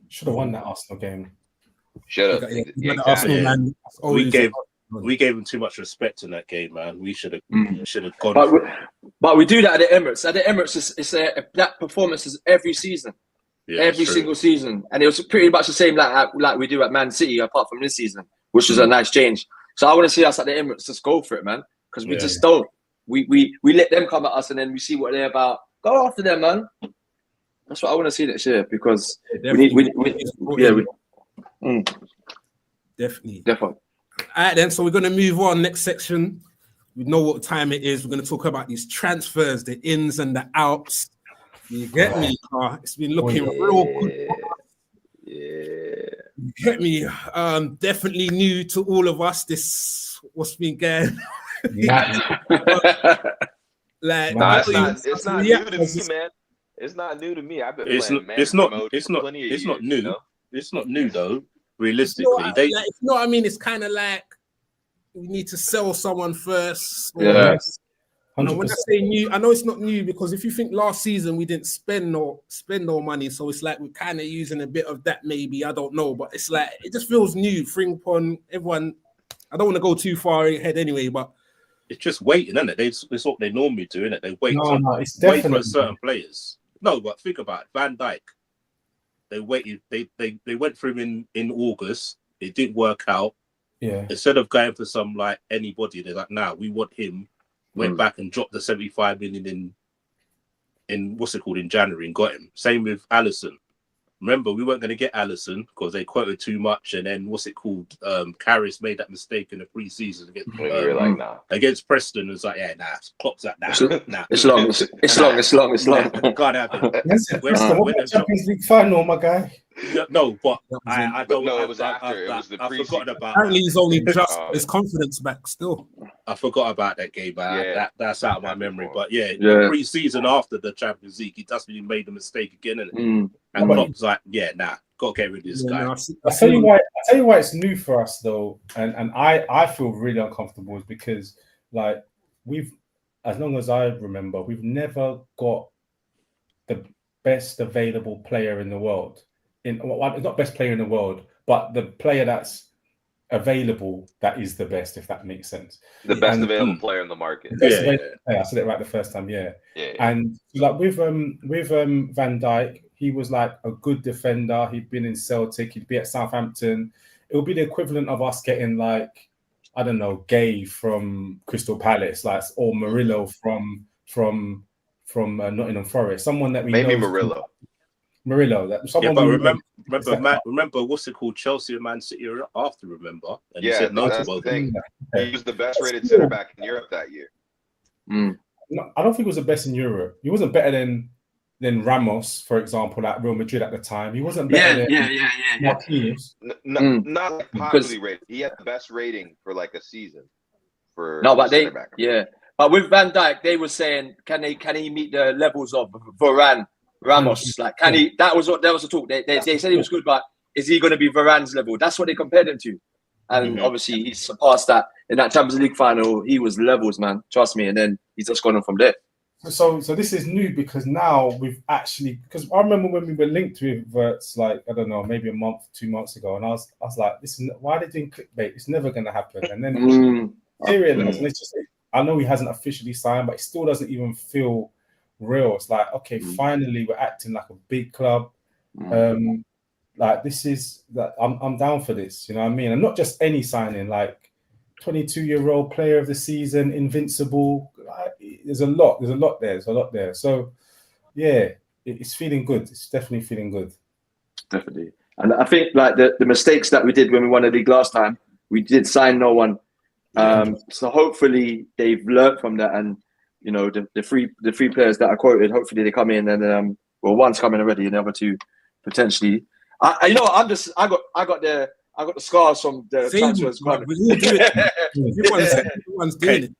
Should have won that Arsenal game. Should have. Yeah, Arsenal, man, we gave him too much respect in that game, man. We should have gone. But we do that at the Emirates. At the Emirates, that performance is every season, every single season, and it was pretty much the same like we do at Man City, apart from this season, which is a nice change. So I want to see us at the Emirates just go for it, man, because we just don't. We let them come at us, and then we see what they're about. Go after them, man. That's what I want to see next year because Definitely. Definitely. All right, then. So we're going to move on. Next section. We know what time it is. We're going to talk about these transfers, the ins and the outs. You get me? It's been looking real good. Yeah. You get me? Definitely new to all of us. This what's been going. It's not new to me, man. It's not new to me. I've been playing man. It's not new. You know? It's not new though. Realistically, you know what I mean? It's kind of like we need to sell someone first. Yes. When I say new, I know it's not new because if you think last season we didn't spend no money, so it's like we're kind of using a bit of that. Maybe I don't know, but it's like it just feels new. Frimpong, everyone. I don't want to go too far ahead anyway, but it's just waiting, isn't it? It's what they normally do, isn't it? They wait. It's wait for certain players. No, but think about it. Van Dijk. They waited. They went through him in August. It didn't work out. Yeah. Instead of going for some like anybody, they're like, "Nah, we want him." Went back and dropped the 75 million in what's it called in January and got him. Same with Alisson. Remember, we weren't going to get Alisson because they quoted too much, and then what's it called? Karras made that mistake in the pre-season against Preston. It's like, yeah, nah, Klopp's that now. Nah, it's long. Can't happen. Champions League final, my guy. No, but I don't. No, it was after. It was the I forgot about. Apparently, he's only just his confidence back still. I forgot about that game, man. That's out of my memory. But the pre-season after the Champions League, he definitely made the mistake again, and Klopp's like, gotta get rid of this guy. I tell you why it's new for us though, and I feel really uncomfortable is because like as long as I remember, we've never got the best available player in the world. Not best player in the world, but the player that's available that is the best, if that makes sense. The best available player in the market. I said it right the first time. And like with Van Dijk, he was like a good defender. He'd been in Celtic. He'd be at Southampton. It would be the equivalent of us getting like, I don't know, Gay from Crystal Palace, like, or Murillo from Nottingham Forest. Someone that we maybe know. Murillo, remember what's it called? Chelsea and Man City are after, remember? And he said no to both. He was the best rated center back in Europe that year. No, I don't think he was the best in Europe. He wasn't better than Ramos, for example, at Real Madrid at the time. He wasn't better than Marquinhos. Not like popularly rated. He had the best rating for like a season for center back. But with Van Dijk, they were saying, can he meet the levels of Varane? Ramos, like, can he? That was the talk. They said he was good, but is he going to be Varane's level? That's what they compared him to, and obviously he surpassed that in that Champions League final. He was levels, man. Trust me. And then he's just gone on from there. So this is new because now we've actually, because I remember when we were linked with Verts, like, I don't know, maybe a month, 2 months ago, and I was like, why are they doing clickbait? It's never going to happen. And then and it's just, I know he hasn't officially signed, but it still doesn't even feel real. It's like, okay, finally we're acting like a big club. Like, this is that I'm down for this, you know what I mean? And not just any signing, like 22-year-old player of the season, invincible. There's a lot there. So, yeah, it's feeling good. It's definitely feeling good. Definitely. And I think like the mistakes that we did when we won the league last time, we did sign no one. So hopefully they've learned from that, and you know the three players that I quoted, hopefully they come in and one's coming already, and the other two potentially. I got the scars from the transfers. We all do it. Everyone's doing it.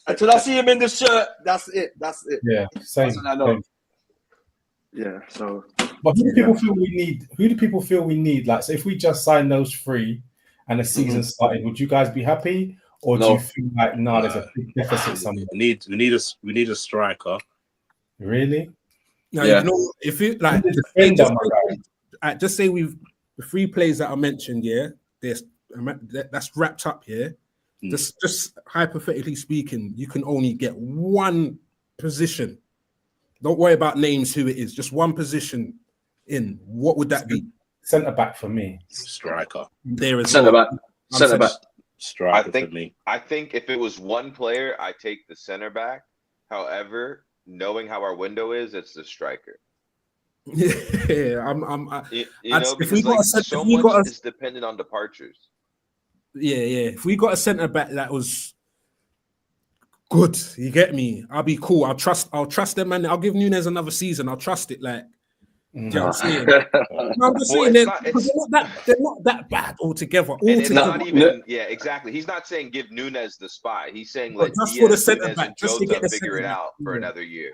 Until I see him in the shirt, that's it. Yeah, same. That's what I know. Yeah. So, but who do people feel we need? Who do people feel we need? Like, so if we just sign those three and the season started, would you guys be happy, or do you feel like there's a big deficit somewhere? We need a striker. Really? Now, you know, if you like, just say we've the 3 players that I mentioned, that's wrapped up here. Just hypothetically speaking, you can only get one position. Don't worry about names, who it is. Just one position in. What would that be? Centre back for me. Striker. There is centre back. Centre back. Striker for me. I think if it was one player, I take the centre back. However, knowing how our window is, it's the striker. Yeah, if we got so much is dependent on departures. Yeah. If we got a centre back that was good, you get me. I'll be cool. I'll trust them, man. I'll give Nunez another season. I'll trust it. Like, do you know what I'm saying? I'm just saying they're not that bad altogether. It's not even. Yeah, exactly. He's not saying give Nunez the spy. He's saying like just for the centre back, just to get the figure it out for another year.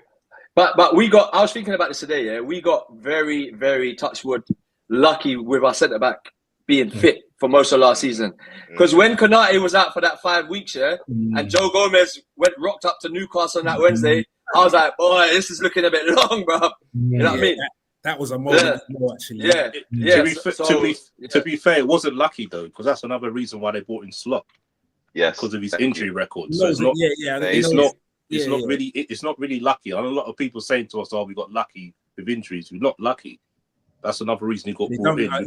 But I was thinking about this today. Yeah, we got very, very touchwood lucky with our centre back being fit for most of last season. Because when Konate was out for that 5 weeks, and Joe Gomez rocked up to Newcastle on that Wednesday, I was like, boy, this is looking a bit long, bro. You know what I mean? That was a moment more, actually. To be fair, it wasn't lucky though, because that's another reason why they brought in Slot. Yes, because of his injury record. So it's not really lucky. And a lot of people saying to us, "Oh, we got lucky with injuries." We're not lucky. That's another reason he got brought in. I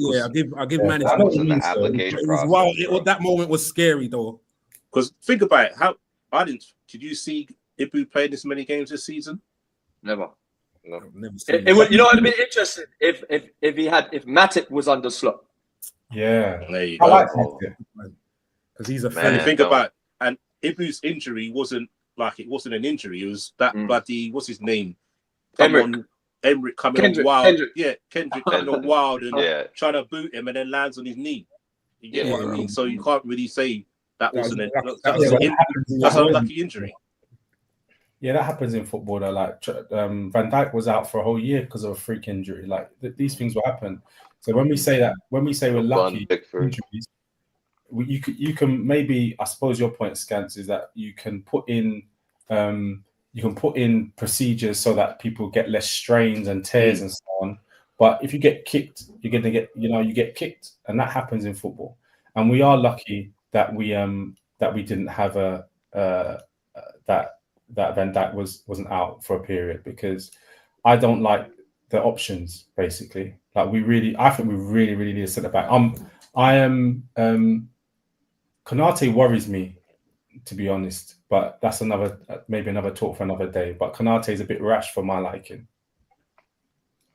give management the application process. Wow, that moment was scary though. Because think about it. Did you see Ibu play this many games this season? Never. No. It would, you know, it'd be interesting if Matip was under Slot. Yeah, there you I go. like Matip because he's a fan. Think about, and Ibu's injury wasn't an injury. It was that bloody what's his name? Emmerich coming on wild. Kendrick. Yeah, Kendrick coming on wild and trying to boot him and then lands on his knee. You get what I mean? So you can't really say that wasn't that's an unlucky injury. Yeah, that happens in football. Though. Like Van Dijk was out for a whole year because of a freak injury. Like these things will happen. So when we say we're lucky injuries, you can maybe, I suppose your point, Scans, is that you can put in procedures so that people get less strains and tears and so on. But if you get kicked, you're gonna get you get kicked, and that happens in football. And we are lucky that we didn't have that Van Dijk wasn't out for a period, because I don't like the options basically. Like I think we really need a centre back. Konate worries me, to be honest, but that's maybe another talk for another day. But Konate is a bit rash for my liking.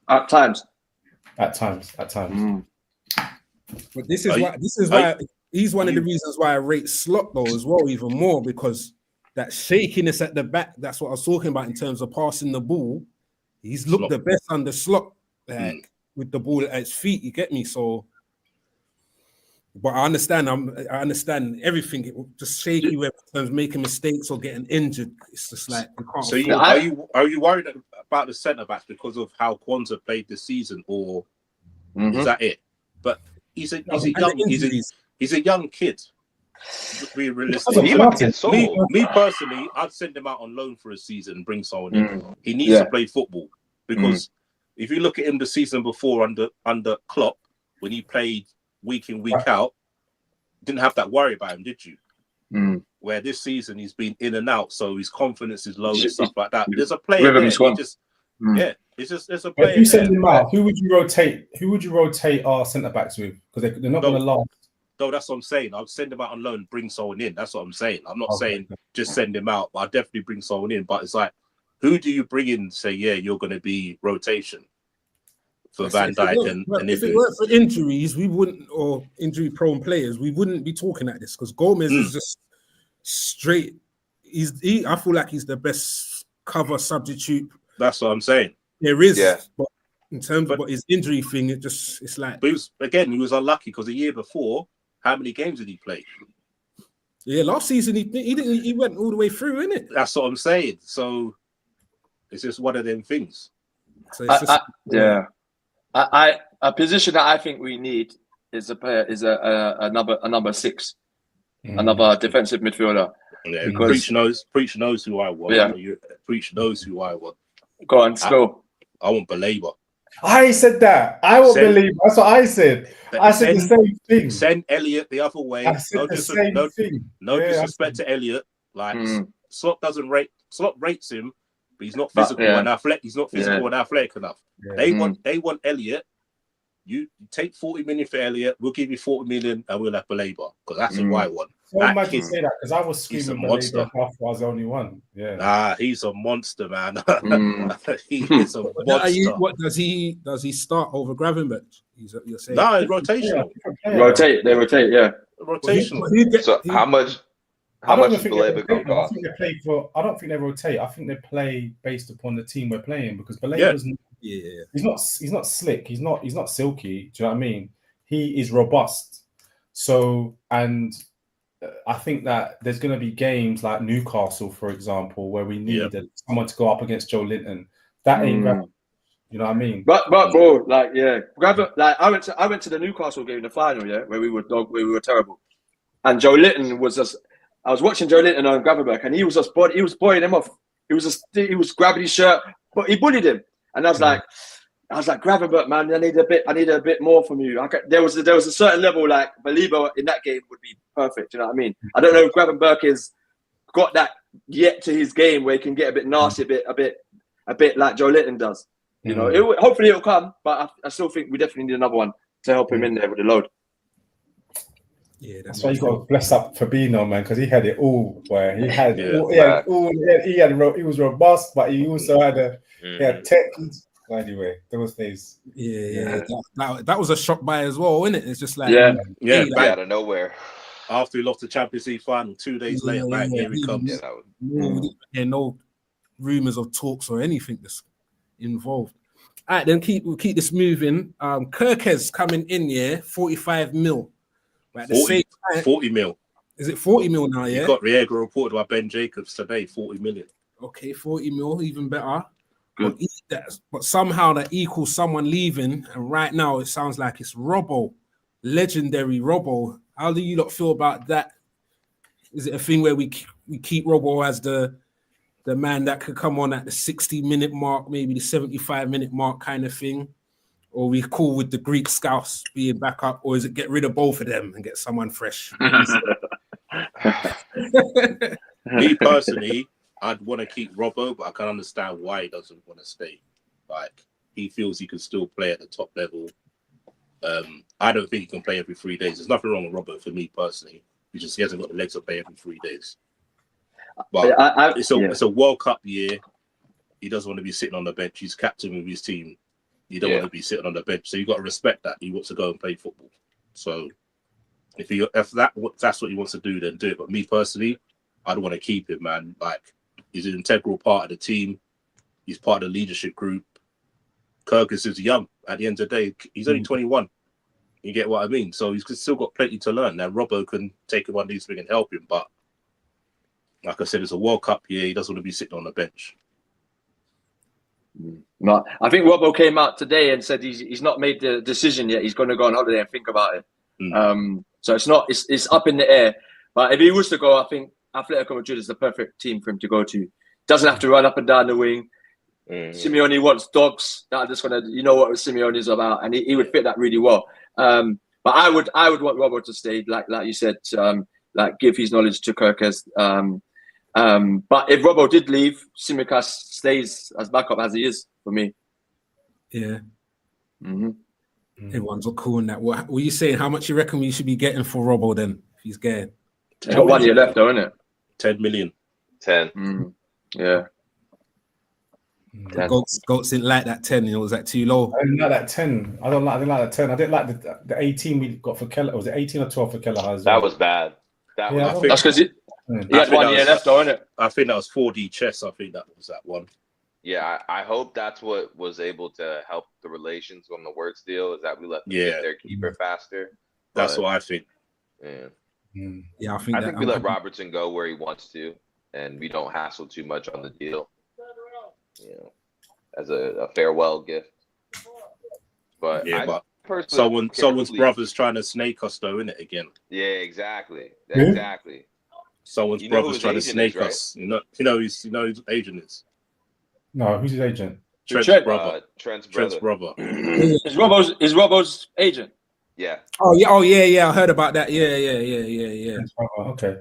At times. But this is why he's one of the reasons why I rate Slot though as well, even more, because that shakiness at the back, that's what I was talking about in terms of passing the ball. He's looked the best under Slot, like with the ball at his feet, you get me? So, but I understand everything. It will just shake you in terms of making mistakes or getting injured. It's just like you can't. So are you worried about the centre backs because of how Kwanzaa played this season, or is that it? But he's a young kid. Be realistic. Me personally, I'd send him out on loan for a season and bring someone in. He needs to play football, because if you look at him the season before under Klopp, when he played week in, week out, didn't have that worry about him, did you? Where this season he's been in and out, so his confidence is low and stuff like that. There's a player there. There's a player. If you send him out, who would you rotate our centre backs with? Because they're not going to last. No, that's what I'm saying. I'll send him out on loan, bring someone in. That's what I'm saying. I'm not saying just send him out, but I'll definitely bring someone in. But it's like, who do you bring in? Say, yeah, you're going to be rotation for Van Dijk and if it weren't for injuries, we wouldn't, or injury-prone players, we wouldn't be talking like this because Gomez is just straight. I feel like he's the best cover substitute. That's what I'm saying. There is, but in terms of his injury thing, it's like. But he was unlucky because the year before, how many games did he play? Yeah, last season he went all the way through, innit? That's what I'm saying. So it's just one of them things. So it's a position that I think we need is a number 6, another defensive midfielder. Yeah, Preach knows who I want. Yeah. Preach knows who I want. Go on, go. I want Baleba. I said that. I won't believe. That's what I said. I said the same thing. Send Elliot the other way. I said the same thing. No disrespect to Elliot. Like Slot rates him, but he's not physical and athletic. He's not physical and athletic enough. Yeah. They want Elliot. You take 40 million for Elliot. We'll give you 40 million, and we'll have Baleba because that's who I want. So imagine say that because I was screaming Baleba after I was the only one. Yeah. Nah, he's a monster, man. He is a monster. What does he start over Gravenberch? You're saying? No, it's rotational. They rotate, yeah. Rotational. So how much is Baleba going to cost? I don't think they rotate. I think they play based upon the team we're playing because Baleba's he's not slick. He's not silky. Do you know what I mean? He is robust. So and I think that there's going to be games like Newcastle, for example, where we need someone to go up against Joe Linton. That ain't you know what I mean? But bro, like I went to the Newcastle game, the final, where we were terrible, and Joe Linton was just. I was watching Joe Linton on Gravenberch, and he was boying him off. He was grabbing his shirt, but he bullied him, and I was like, Gravenberch, man, I need a bit more from you. There was a certain level, like Baleba in that game would be perfect. You know what I mean? I don't know if Gravenberch has got that yet to his game where he can get a bit nasty, a bit like Joe Linton does. You know, hopefully it'll come, but I still think we definitely need another one to help him in there with the load. Yeah, that's why you got to bless up Fabinho, man, because he had it all. Where he was robust, but he also had tech. Anyway, those days. That was a shock buy as well, isn't it? It's just like out of nowhere. After we lost the Champions League final, 2 days later, here he comes. No rumors of talks or anything that's involved. All right, then we'll keep this moving. Kirkes coming in, 45 mil. But at the same time, 40 mil. Is it 40 mil now? Yeah. You got Riega reported by Ben Jacobs today. 40 million. Okay, 40 mil, even better. But somehow that equals someone leaving, and right now it sounds like it's Robbo, legendary Robbo. How do you lot feel about that? Is it a thing where we keep Robbo as the man that could come on at the 60-minute mark, maybe the 75-minute mark kind of thing? Or we cool with the Greek scouts being back up, or is it get rid of both of them and get someone fresh? Me personally, I'd want to keep Robbo, but I can understand why he doesn't want to stay. Like, he feels he can still play at the top level. I don't think he can play every 3 days. There's nothing wrong with Robbo for me personally. He hasn't got the legs to play every 3 days. But it's a World Cup year. He doesn't want to be sitting on the bench. He's captain of his team. You don't want to be sitting on the bench, so you got to respect that. He wants to go and play football. So if that's what he wants to do, then do it. But me personally, I'd want to keep him, man. Like, he's an integral part of the team. He's part of the leadership group. Kirkes is young. At the end of the day, he's only 21. You get what I mean? So he's still got plenty to learn. Now, Robbo can take him on these things and help him, but like I said, it's a World Cup year. He doesn't want to be sitting on the bench. No, I think Robbo came out today and said he's not made the decision yet. He's going to go on holiday and think about it. So it's up in the air. But if he was to go, I think Atletico Madrid is the perfect team for him to go to. Doesn't have to run up and down the wing. Simeone wants dogs that are just going to, you know what Simeone is about, and he would fit that really well. But I would want Robbo to stay, like you said, like give his knowledge to Kirkes. But if Robbo did leave, Tsimikas stays as backup as he is for me. Yeah. Mm-hmm. Everyone's cool in that. What were you saying? How much you reckon we should be getting for Robbo then? If he's getting, He's got 1 year left, though, isn't it? 10 million. 10. Yeah. the goats didn't like that 10. Was that too low? I didn't like that 10. I didn't like that 10. I didn't like the 18 we got for Keller. Was it 18 or 12 for Keller? That was bad. That was. That's because he had 1 year left, though, isn't it? I think that was 4D chess. I think that was that one. Yeah, I hope that's what was able to help the relations on the Wirtz deal, is that we let them get their keeper faster. That's what I think. Yeah, I think we let Robertson go where he wants to, and we don't hassle too much on the deal. As a farewell gift. But someone's brother's trying to snake us, though, isn't it? Again. Yeah, exactly. Exactly. Someone's brother's trying to snake us. You know his agent is. No, who's his agent? Trent's brother. Trent's brother. Is Robbo's agent? Yeah. Oh yeah. I heard about that. Yeah. Okay.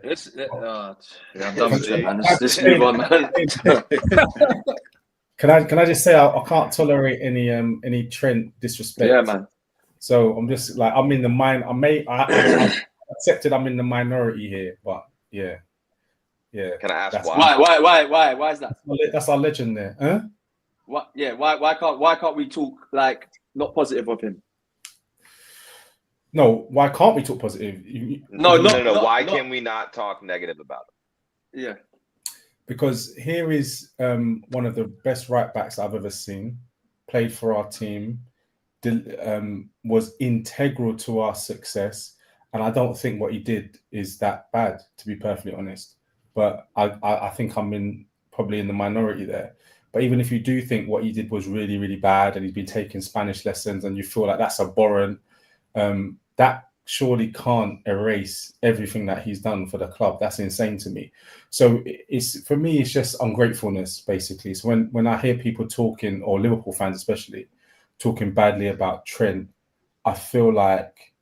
I'm done with it, man. Let's move on, man. Can I just say I can't tolerate any Trent disrespect. Yeah, man. So I'm just like I'm in the I accepted I'm in the minority here, but yeah. Can I ask why? Why is that? That's our legend there, huh? What? Yeah. Why can't we talk like not positive of him? No, why can't we talk positive? No. Why can we not talk negative about him? Yeah. Because here is one of the best right backs I've ever seen. Played for our team, was integral to our success, and I don't think what he did is that bad, to be perfectly honest. But I think I'm probably in the minority there. But even if you do think what he did was really, really bad, and he's been taking Spanish lessons, and you feel like that's abhorrent, that surely can't erase everything that he's done for the club. That's insane to me. So for me, it's just ungratefulness, basically. So when I hear people talking, or Liverpool fans especially, talking badly about Trent, I feel like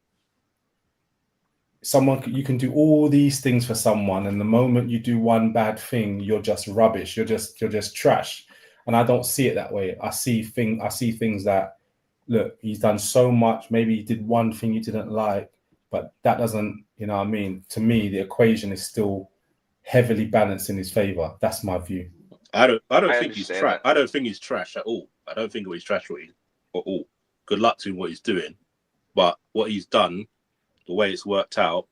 you can do all these things for someone, and the moment you do one bad thing, you're just rubbish. You're just trash. And I don't see it that way. I see things that, look, he's done so much. Maybe he did one thing you didn't like, but that doesn't, you know what I mean? To me, the equation is still heavily balanced in his favor. That's my view. I don't think he's trash. I don't think he's trash at all. I don't think he's trash at all. Good luck to him what he's doing. But what he's done, the way it's worked out,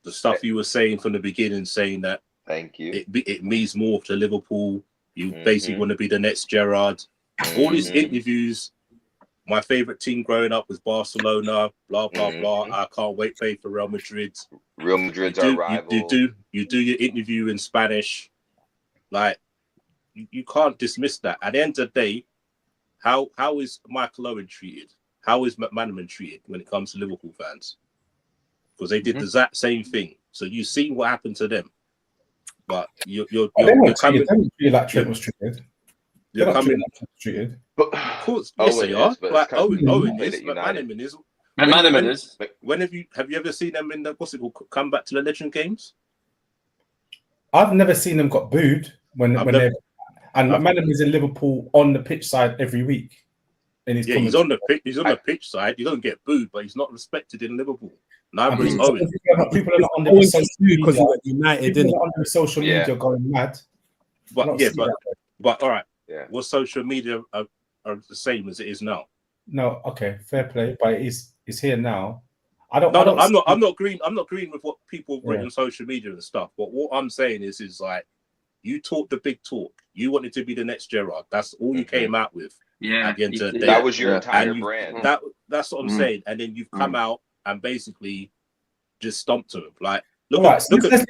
the stuff you were saying from the beginning, saying that thank you, it means more to Liverpool. You basically want to be the next Gerrard. All these interviews. My favorite team growing up was Barcelona. Blah blah blah. I can't wait to play for Real Madrid. Real Madrid's our rival. You do your interview in Spanish. Like you can't dismiss that. At the end of the day, how is Michael Owen treated? How is McManaman treated when it comes to Liverpool fans? Because they did the exact same thing. So you've seen what happened to them. But you're coming like Trent was treated. You're coming treated. Of course, yes, they are. Like Owen is. McManaman is. McManaman is. When have you ever seen them in the come back to the Legend Games? I've never seen them got booed McManaman is in Liverpool on the pitch side every week. He's on the pitch. He's on the pitch side. He doesn't get booed, but he's not respected in Liverpool. Neither is Owen. People are not on the social media because he went United. People are on the social media going mad. But all right. Yeah. What social media are the same as it is now? No, okay, fair play, but it's here now. I'm not agreeing with what people have written on social media and stuff. But what I'm saying is like, you talk the big talk. You wanted to be the next Gerrard. That's all you came out with. Yeah, at the end of the day. That was your entire brand. That's what I'm saying. And then you've come out and basically just stomped to him. Like, look at Jack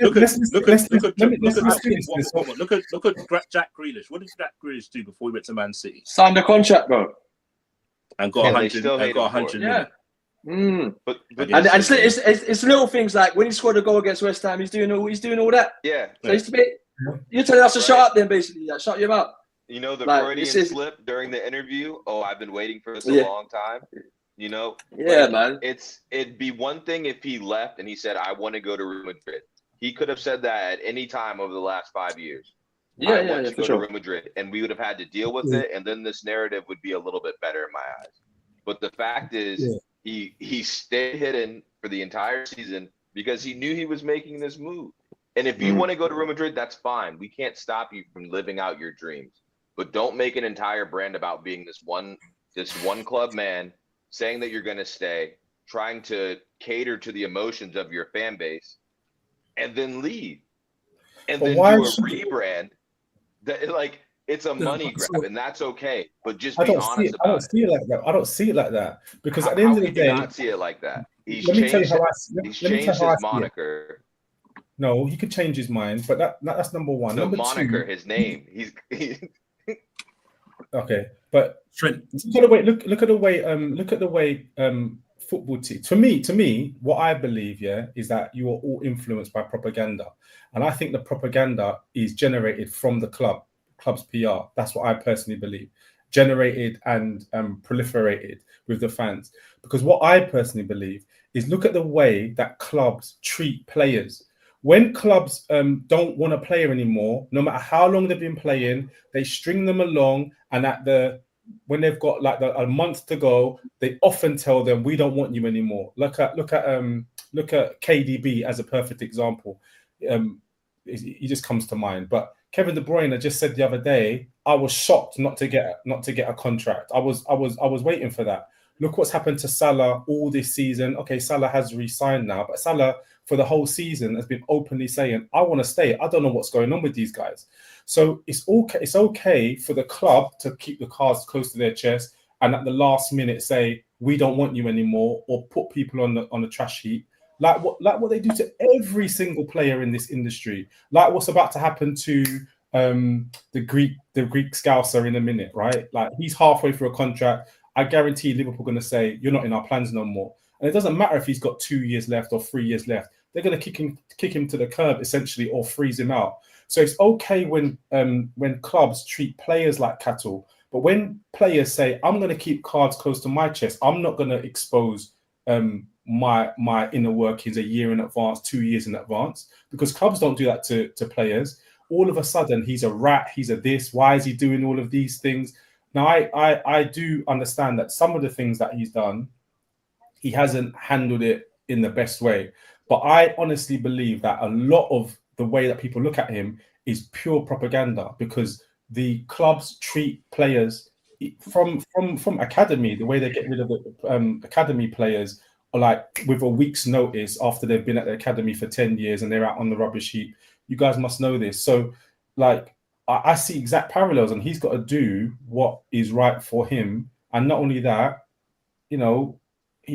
Grealish. What did Jack Grealish do before he went to Man City? Signed a contract, bro, and got 100. Yeah. But it's little things like when he scored a goal against West Ham, he's doing all that. Yeah. So you're telling us to shut up then, basically. Like, shut your mouth. You know, the Freudian slip during the interview. Oh, I've been waiting for this a long time. You know, man. It'd be one thing if he left and he said, "I want to go to Real Madrid." He could have said that at any time over the last 5 years. I want to go to Real Madrid, and we would have had to deal with it, and then this narrative would be a little bit better in my eyes. But the fact is, he stayed hidden for the entire season because he knew he was making this move. And if you want to go to Real Madrid, that's fine. We can't stop you from living out your dreams. But don't make an entire brand about being this one club man, saying that you're going to stay, trying to cater to the emotions of your fan base, and then leave. And then do a rebrand. That, like, it's a money grab, and that's okay. But just be honest about it. I don't see it like that. I don't see it like that. Because at the How end of the can you day, not see it like that? He's let me tell you how He's changed his moniker. No, he could change his mind, but that's number one. No, number moniker, two, his name. okay, but Trent. Look at the way football team. To me, what I believe, is that you are all influenced by propaganda, and I think the propaganda is generated from the club's PR. That's what I personally believe, generated and proliferated with the fans. Because what I personally believe is, look at the way that clubs treat players. When clubs don't want a player anymore, no matter how long they've been playing, they string them along, and when they've got like a month to go, they often tell them, "We don't want you anymore." Look at KDB as a perfect example. He just comes to mind. But Kevin De Bruyne just said the other day, "I was shocked not to get a contract. I was waiting for that." Look what's happened to Salah all this season. Okay, Salah has re-signed now, but Salah for the whole season has been openly saying, "I want to stay. I don't know what's going on with these guys." So it's okay. It's okay for the club to keep the cards close to their chest and at the last minute say, "We don't want you anymore," or put people on the trash heap, like what they do to every single player in this industry. Like what's about to happen to the Greek Scouser in a minute, right? Like he's halfway through a contract. I guarantee Liverpool are going to say, "You're not in our plans no more." And it doesn't matter if he's got 2 years left or 3 years left. They're going to kick him to the curb essentially, or freeze him out. So it's okay when clubs treat players like cattle, but when players say, "I'm going to keep cards close to my chest. I'm not going to expose my inner workings a year in advance, 2 years in advance," because clubs don't do that to players. All of a sudden, he's a rat. He's a this. Why is he doing all of these things? Now, I do understand that some of the things that he's done, he hasn't handled it in the best way. But I honestly believe that a lot of the way that people look at him is pure propaganda, because the clubs treat players from academy, the way they get rid of the academy players, are like with a week's notice after they've been at the academy for 10 years and they're out on the rubbish heap. You guys must know this. So like, I see exact parallels, and he's got to do what is right for him. And not only that, he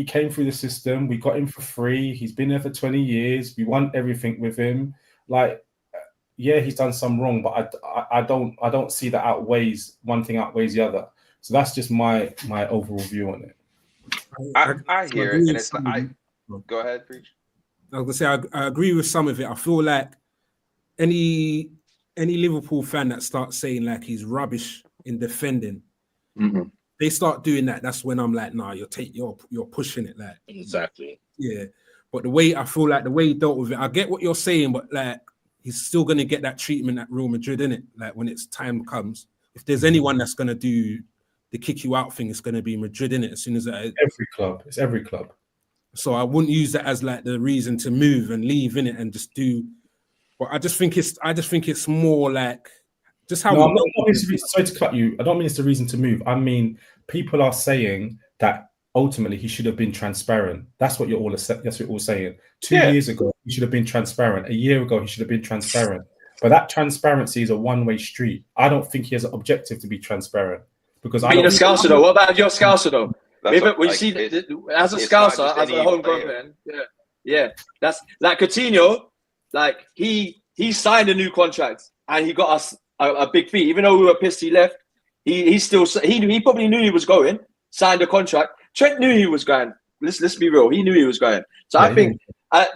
came through the system. We got him for free. He's been there for 20 years. We won everything with him. Like, yeah, he's done some wrong, but I don't see that one thing outweighs the other. So that's just my overall view on it. I hear it, and it's go ahead, preach. I was gonna say I agree with some of it. I feel like any Liverpool fan that starts saying like he's rubbish in defending, they start doing that. That's when I'm like, nah, you're pushing it, like Exactly. Yeah, but the way he dealt with it, I get what you're saying, but like he's still gonna get that treatment at Real Madrid, innit? Like when its time comes, if there's anyone that's gonna do the kick you out thing, it's gonna be Madrid, innit? As soon as it's every club. So I wouldn't use that as like the reason to move and leave, innit, and just do. But I just think it's more like just how. No, sorry to cut you. I don't mean it's the reason to move. I mean people are saying that ultimately he should have been transparent. That's what you're all saying. 2 years ago he should have been transparent. A year ago he should have been transparent. But that transparency is a one-way street. I don't think he has an objective to be transparent, because being a Scouser though. What about your Scouser though? We see as a Scouser, as a homegrown fan. Yeah. That's like Coutinho. Like he signed a new contract and he got us a big fee. Even though we were pissed he left, he probably knew he was going. Signed a contract. Trent knew he was going. Let's be real. He knew he was going. So I think I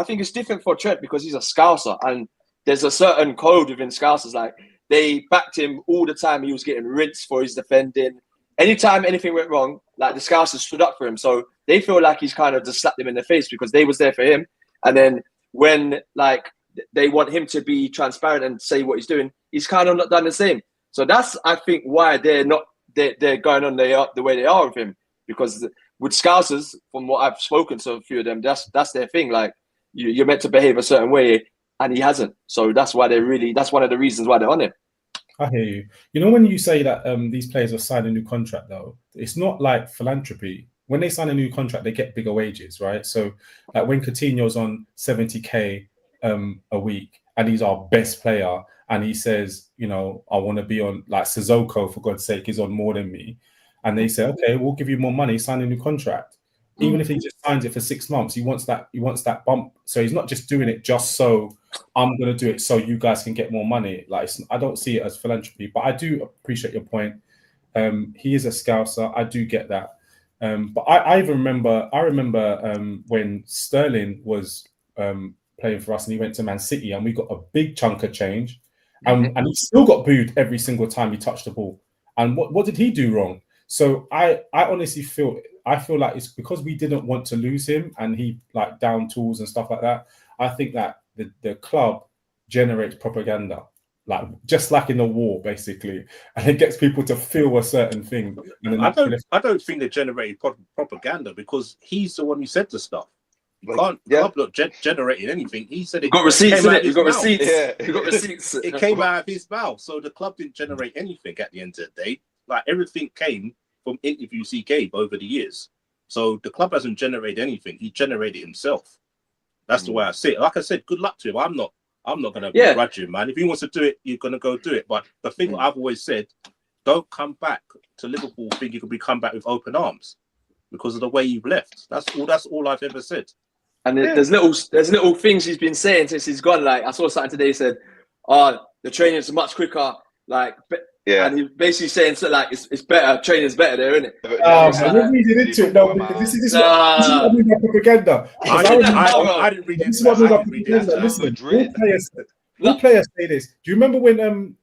think it's different for Trent because he's a Scouser, and there's a certain code within Scousers. Like they backed him all the time. He was getting rinsed for his defending. Anytime anything went wrong, like the Scousers stood up for him. So they feel like he's kind of just slapped them in the face because they was there for him. And then when like they want him to be transparent and say what he's doing, he's kind of not done the same. So that's, I think, why they're not they're going on the way they are with him. Because with Scousers, from what I've spoken to a few of them, that's their thing. Like you're meant to behave a certain way, and he hasn't. So that's why that's one of the reasons why they're on him. I hear you. You know, when you say that these players have signed a new contract, though, it's not like philanthropy. When they sign a new contract, they get bigger wages, right? So, like when Coutinho's on 70k a week, and he's our best player, and he says, you know, I want to be on, like Sissoko, for God's sake, is on more than me, and they say, okay, we'll give you more money, sign a new contract. Even if he just signs it for 6 months, he wants that bump. So he's not just doing it just so I'm going to do it so you guys can get more money. Like, I don't see it as philanthropy, but I do appreciate your point. He is a Scouser. I do get that. But I remember when Sterling was playing for us and he went to Man City and we got a big chunk of change, and he still got booed every single time he touched the ball. And what did he do wrong? So I honestly feel like it's because we didn't want to lose him and he like down tools and stuff like that. I think that the club generates propaganda, like just like in the war, basically, and it gets people to feel a certain thing. And I don't think they generated propaganda because he's the one who said the stuff. You can't club not generating anything. He said it. Got receipts, innit? You got receipts. Yeah. You got receipts. It came out of his mouth, so the club didn't generate anything at the end of the day. Like everything came from interviews he gave over the years. So the club hasn't generated anything. He generated himself. That's the way I see it. Like I said, good luck to him. I'm not going to begrudge him, man. If he wants to do it, you're going to go do it. But the thing I've always said, don't come back to Liverpool thinking you could come back with open arms because of the way you've left. That's all I've ever said. And there's little things he's been saying since he's gone. Like I saw something today, he said, the training is much quicker. Like, and he's basically saying so like it's better. Training's better there, isn't it? We're reading into it now because this is what I mean by propaganda. I didn't read This is what I mean by propaganda. Listen, all players say this. Do you remember when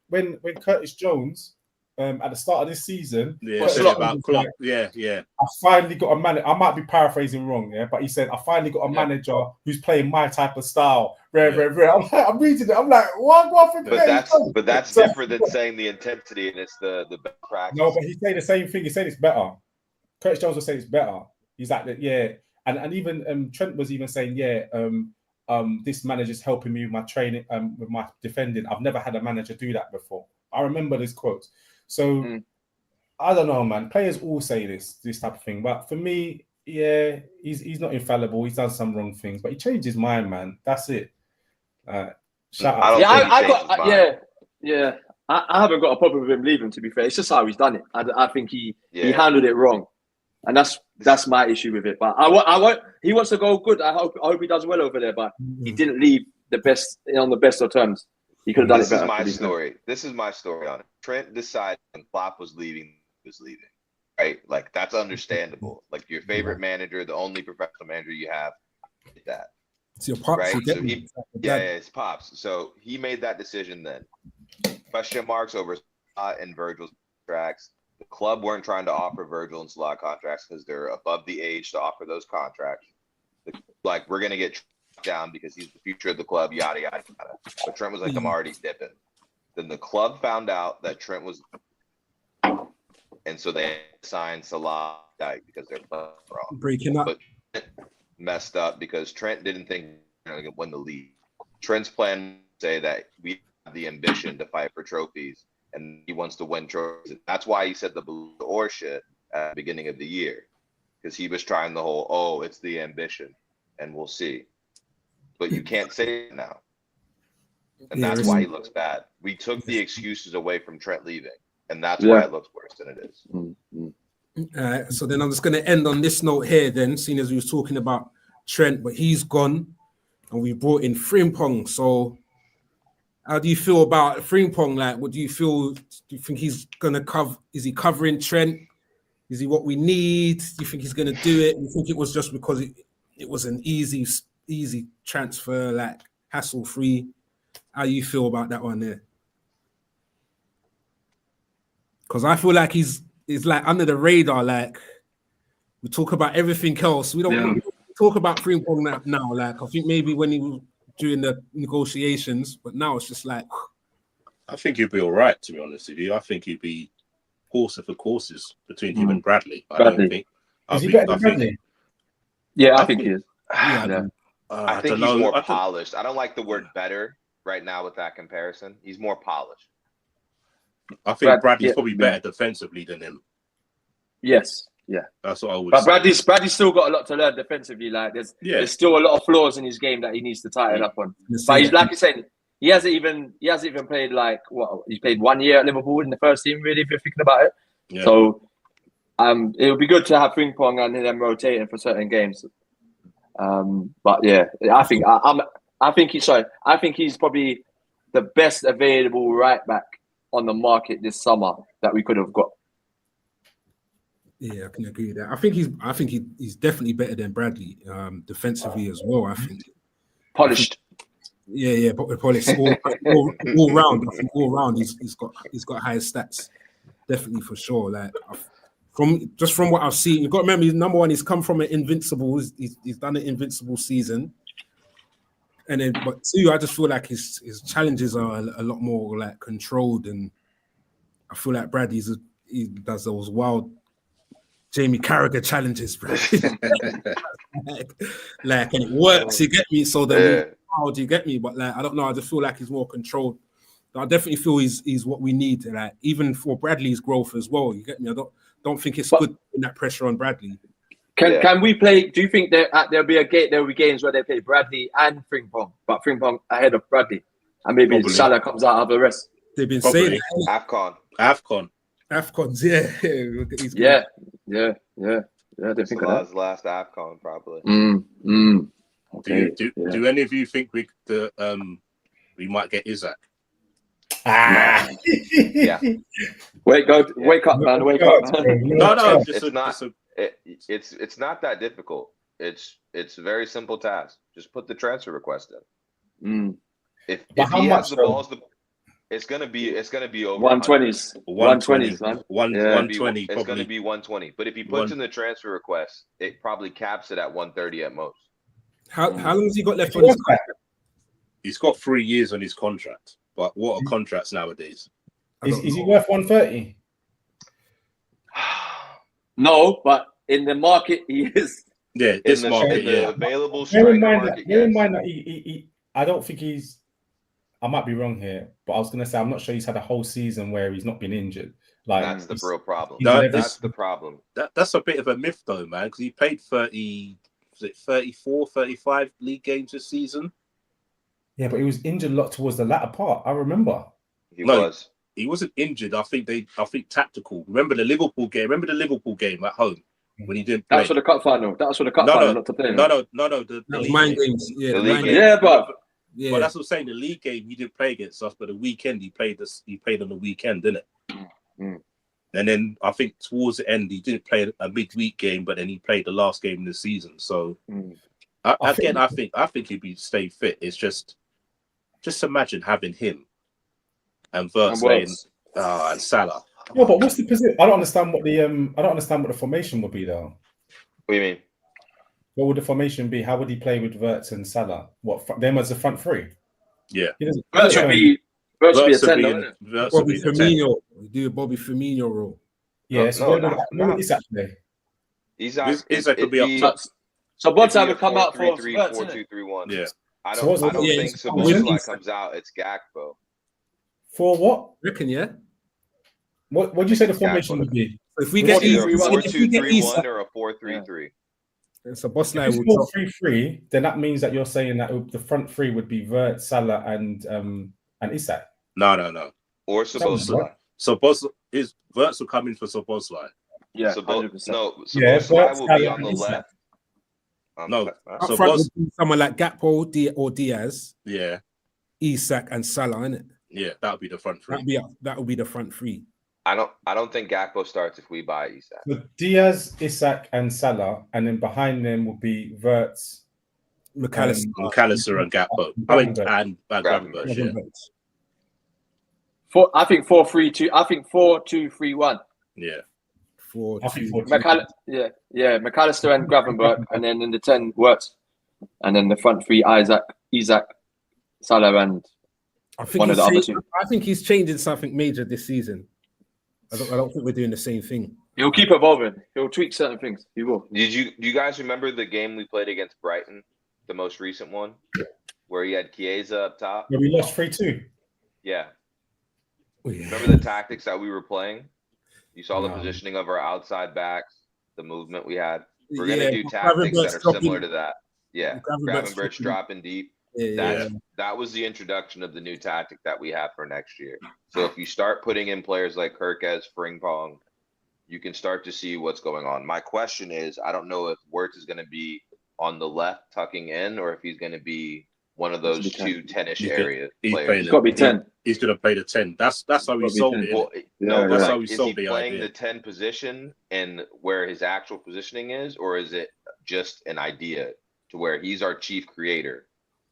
Curtis Jones at the start of this season? About Klopp. I finally got a manager. I might be paraphrasing wrong, but he said, I finally got a manager who's playing my type of style. Rare. I'm reading it. I'm like, what? But that's different than saying the intensity and it's the best practice. No, but he's saying the same thing. He's saying it's better. Curtis Jones was saying it's better. He's like that, and even Trent was even saying, this manager's helping me with my training, with my defending. I've never had a manager do that before. I remember this quote. So I don't know, man. Players all say this type of thing, but for me, he's not infallible. He's done some wrong things, but he changed his mind, man. That's it. Shout out. I haven't got a problem with him leaving. To be fair, it's just how he's done it. I think he handled it wrong, and that's my issue with it. But I want. He wants to go good. I hope he does well over there. But he didn't leave on the best of terms. He could have done it better. This is my story on it. Trent decided when Klopp was leaving, he was leaving. Right? Like that's understandable. Like your favorite manager, the only professional manager you have, did that. It's your pops, right? So it's pops. So he made that decision then. Question marks over Salah and Virgil's contracts. The club weren't trying to offer Virgil and Salah contracts because they're above the age to offer those contracts. Like we're gonna get down because he's the future of the club, yada yada yada. But Trent was like, I'm already dipping. Then the club found out that Trent was, and so they signed Salah because they're wrong. Breaking up. But messed up because Trent didn't think he was going to win the league. Trent's plan say that we have the ambition to fight for trophies, and he wants to win trophies. That's why he said the blue or shit at the beginning of the year, because he was trying the whole, it's the ambition, and we'll see. But you can't say it now. And that's why he looks bad. We took the excuses away from Trent leaving, and that's why it looks worse than it is. All right, so then I'm just going to end on this note here then, seeing as we were talking about Trent, but he's gone, and we brought in Frimpong. So how do you feel about Frimpong? Like, what do you feel? Do you think he's going to cover? Is he covering Trent? Is he what we need? Do you think he's going to do it? Do you think it was just because it was an easy transfer, like hassle-free? How do you feel about that one there? Because I feel like he's like under the radar. Like we talk about everything else, we don't talk about Frimpong now. Like I think maybe when he was doing the negotiations, but now it's just like I think he'd be all right. To be honest with you, I think he'd be horse for courses between him and Bradley. I Bradley. don't think. Is he better than Bradley? Yeah, I I think think- he is. Yeah, I think he's more polished. I don't like the word better right now with that comparison. He's more polished. I think Bradley's yeah, probably better defensively than him. Yes, yeah. That's what I would But say. Bradley's still got a lot to learn defensively. Like there's still a lot of flaws in his game that he needs to tighten up on. But he's like you said, he hasn't even played like he's played 1 year at Liverpool in the first team. Really, if you're thinking about it. Yeah. So it would be good to have Frimpong and them rotating for certain games. But yeah, I think he's probably the best available right back on the market this summer that we could have got. Yeah, I can agree with that. I think he's definitely better than Bradley defensively as well. I think Polished. But polished all round. I think all round he's got higher stats, definitely for sure. Like from what I've seen, you've got to remember, he's number one. He's come from an invincible. He's done an invincible season, and then but two, I just feel like his challenges are a lot more like controlled, and I feel like Bradley's he does those wild Jamie Carragher challenges, bro. like and it works. You get me? So then how do you get me? But like I don't know. I just feel like he's more controlled. I definitely feel he's what we need. Like even for Bradley's growth as well. You get me? I don't think it's good putting that pressure on Bradley. Can we play? Do you think there'll be games where they play Bradley and Frimpong, but Frimpong ahead of Bradley, and maybe Probably. Salah comes out of the rest? They've been Probably. saying AFCON. AFCONs, Yeah. I didn't think of that. Last AFCON, probably. Okay. Do any of you think we might get Isaac? Yeah. Wake up, man! Wake up, man! No, It's not that difficult. It's a very simple task. Just put the transfer request in. If he has the balls, it's gonna be over 120s, 120s, man. 120. It's gonna be 120. But if he puts in the transfer request, it probably caps it at 130 at most. How long has he got left on his contract? He's got 3 years on his contract. But what are contracts nowadays? Is he worth 130? No, but in the market he is. Yeah, this market, the available Bear in striker mind market. that he I don't think he's. I might be wrong here, but I was going to say I'm not sure he's had a whole season where he's not been injured. Like That's the real problem. That's the problem. That's a bit of a myth, though, man, because he played 34, 35 league games this season. Yeah, but he was injured a lot towards the latter part. I remember. He wasn't injured. I think tactical. Remember the Liverpool game? At home when he didn't play? That's for the cup final. That was for the cup final, not to play. No. The mind games. Yeah, the league game. Yeah, but that's what I'm saying. The league game he didn't play against us, but the weekend he played on the weekend, didn't it? And then I think towards the end he didn't play a midweek game, but then he played the last game of the season. So I think he'd stay fit. It's just imagine having him and Wirtz and Salah. No, but what's the position? I don't understand what the formation would be though. What do you mean? What would the formation be? How would he play with Wirtz and Salah? What them as the front three? Yeah, Wirtz would be a 10. Bobby Firmino. We do a Bobby Firmino role. Yeah, so where would Isak play? Isak could be up top. So Botsai would come out for 4-2-3-1. Yeah. I don't think Szoboszlai comes out. It's Gakpo. For what? Reckon, yeah. What would you say the formation would be? If we get either a Isak 4-2-3-1 or a 4-3-3. So Bosley if it's 4-3-3, then that means that you're saying that the front three would be Wirtz, Salah, and Isak. No. Or Szoboszlai. So Wirtz will come in for Szoboszlai. Yeah, Szoboszlai will be on the left. Up front would be someone like Gakpo or Diaz. Yeah. Isak and Salah, innit? Yeah, that would be the front three. That would be the front three. I don't think Gakpo starts if we buy Isak. So Diaz, Isak, and Salah, and then behind them will be Wirtz, McAllister and Gakpo. And Gravenberch, yeah. I think 4-3-2. I think 4-2-3-1. Yeah. 4-2. McAllister and Gravenberch, and then in the 10 Wirtz, and then the front three Isak, Salah, and one of the other two. I think he's changing something major this season. I don't think we're doing the same thing. He'll keep evolving. He'll tweak certain things. He will. Do you guys remember the game we played against Brighton, the most recent one, where he had Chiesa up top? Yeah, we lost 3-2. Yeah. Oh, yeah. Remember the tactics that we were playing? You saw the No. positioning of our outside backs, the movement we had. We're Yeah, gonna do tactics that are dropping- similar to that. Yeah, Gravenberch's Gravenberch dropping deep. Yeah. That was the introduction of the new tactic that we have for next year. So if you start putting in players like Kirkez, Frimpong, you can start to see what's going on. My question is, I don't know if Wirtz is going to be on the left tucking in, or if he's going to be one of those two 10-ish area players. He's got to be 10. He's going to play the 10. That's how he sold it. Well, Yeah, that's like, how he is sold he the playing idea. the 10 position and where his actual positioning is, or is it just an idea to where he's our chief creator,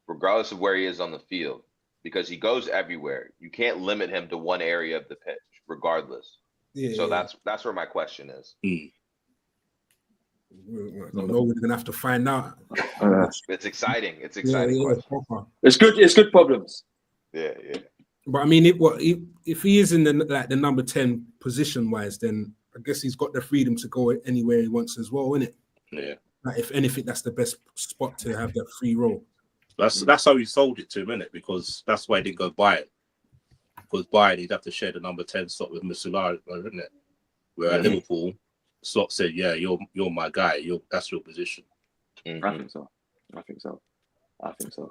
regardless of where he is on the field? Because he goes everywhere. You can't limit him to one area of the pitch, regardless. Yeah, So yeah. that's where my question is. I don't know. We're gonna have to find out. It's exciting. It's Yeah, exciting. yeah, question. proper. It's good. It's good problems. Yeah. But I mean, if he is in the number 10 position wise, then I guess he's got the freedom to go anywhere he wants as well, isn't it? Yeah. Like if anything, that's the best spot to have that free roll. That's how he sold it to him, innit? Because that's why he didn't go Bayern. Because Bayern, he'd have to share the number 10 slot with Mussolari, isn't it? Where at Liverpool, Slot said, "Yeah, you're my guy. That's your position." Mhm. I think so.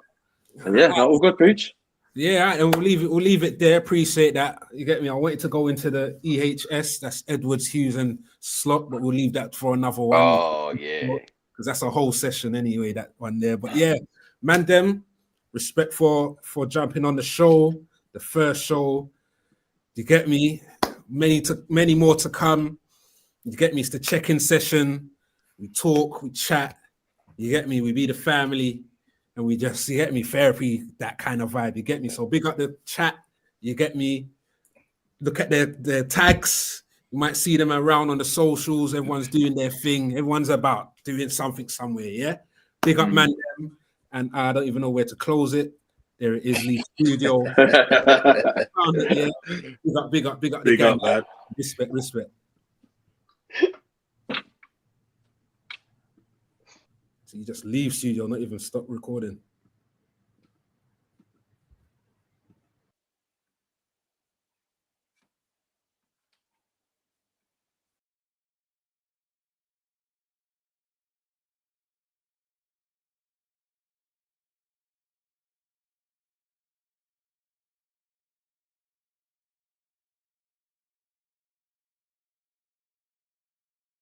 And yeah, all good, Preach. Yeah, and we'll leave it there. Appreciate that. You get me? I wanted to go into the EHS, that's Edwards, Hughes, and Slot, but we'll leave that for another one. Oh yeah. Because that's a whole session anyway, that one there. But yeah, man, them respect for jumping on the show, the first show. You get me? Many more to come. You get me? It's the check-in session. We talk, we chat. You get me? We be the family, and we just, you get me? Therapy, that kind of vibe. You get me? So big up the chat. You get me? Look at their tags. You might see them around on the socials. Everyone's doing their thing. Everyone's about doing something somewhere. Yeah. Big up, man. And I don't even know where to close it. There it is, Lee Studio. Found it, yeah. Big up the Big gang. up, man. Respect. So you just leave studio, not even stop recording.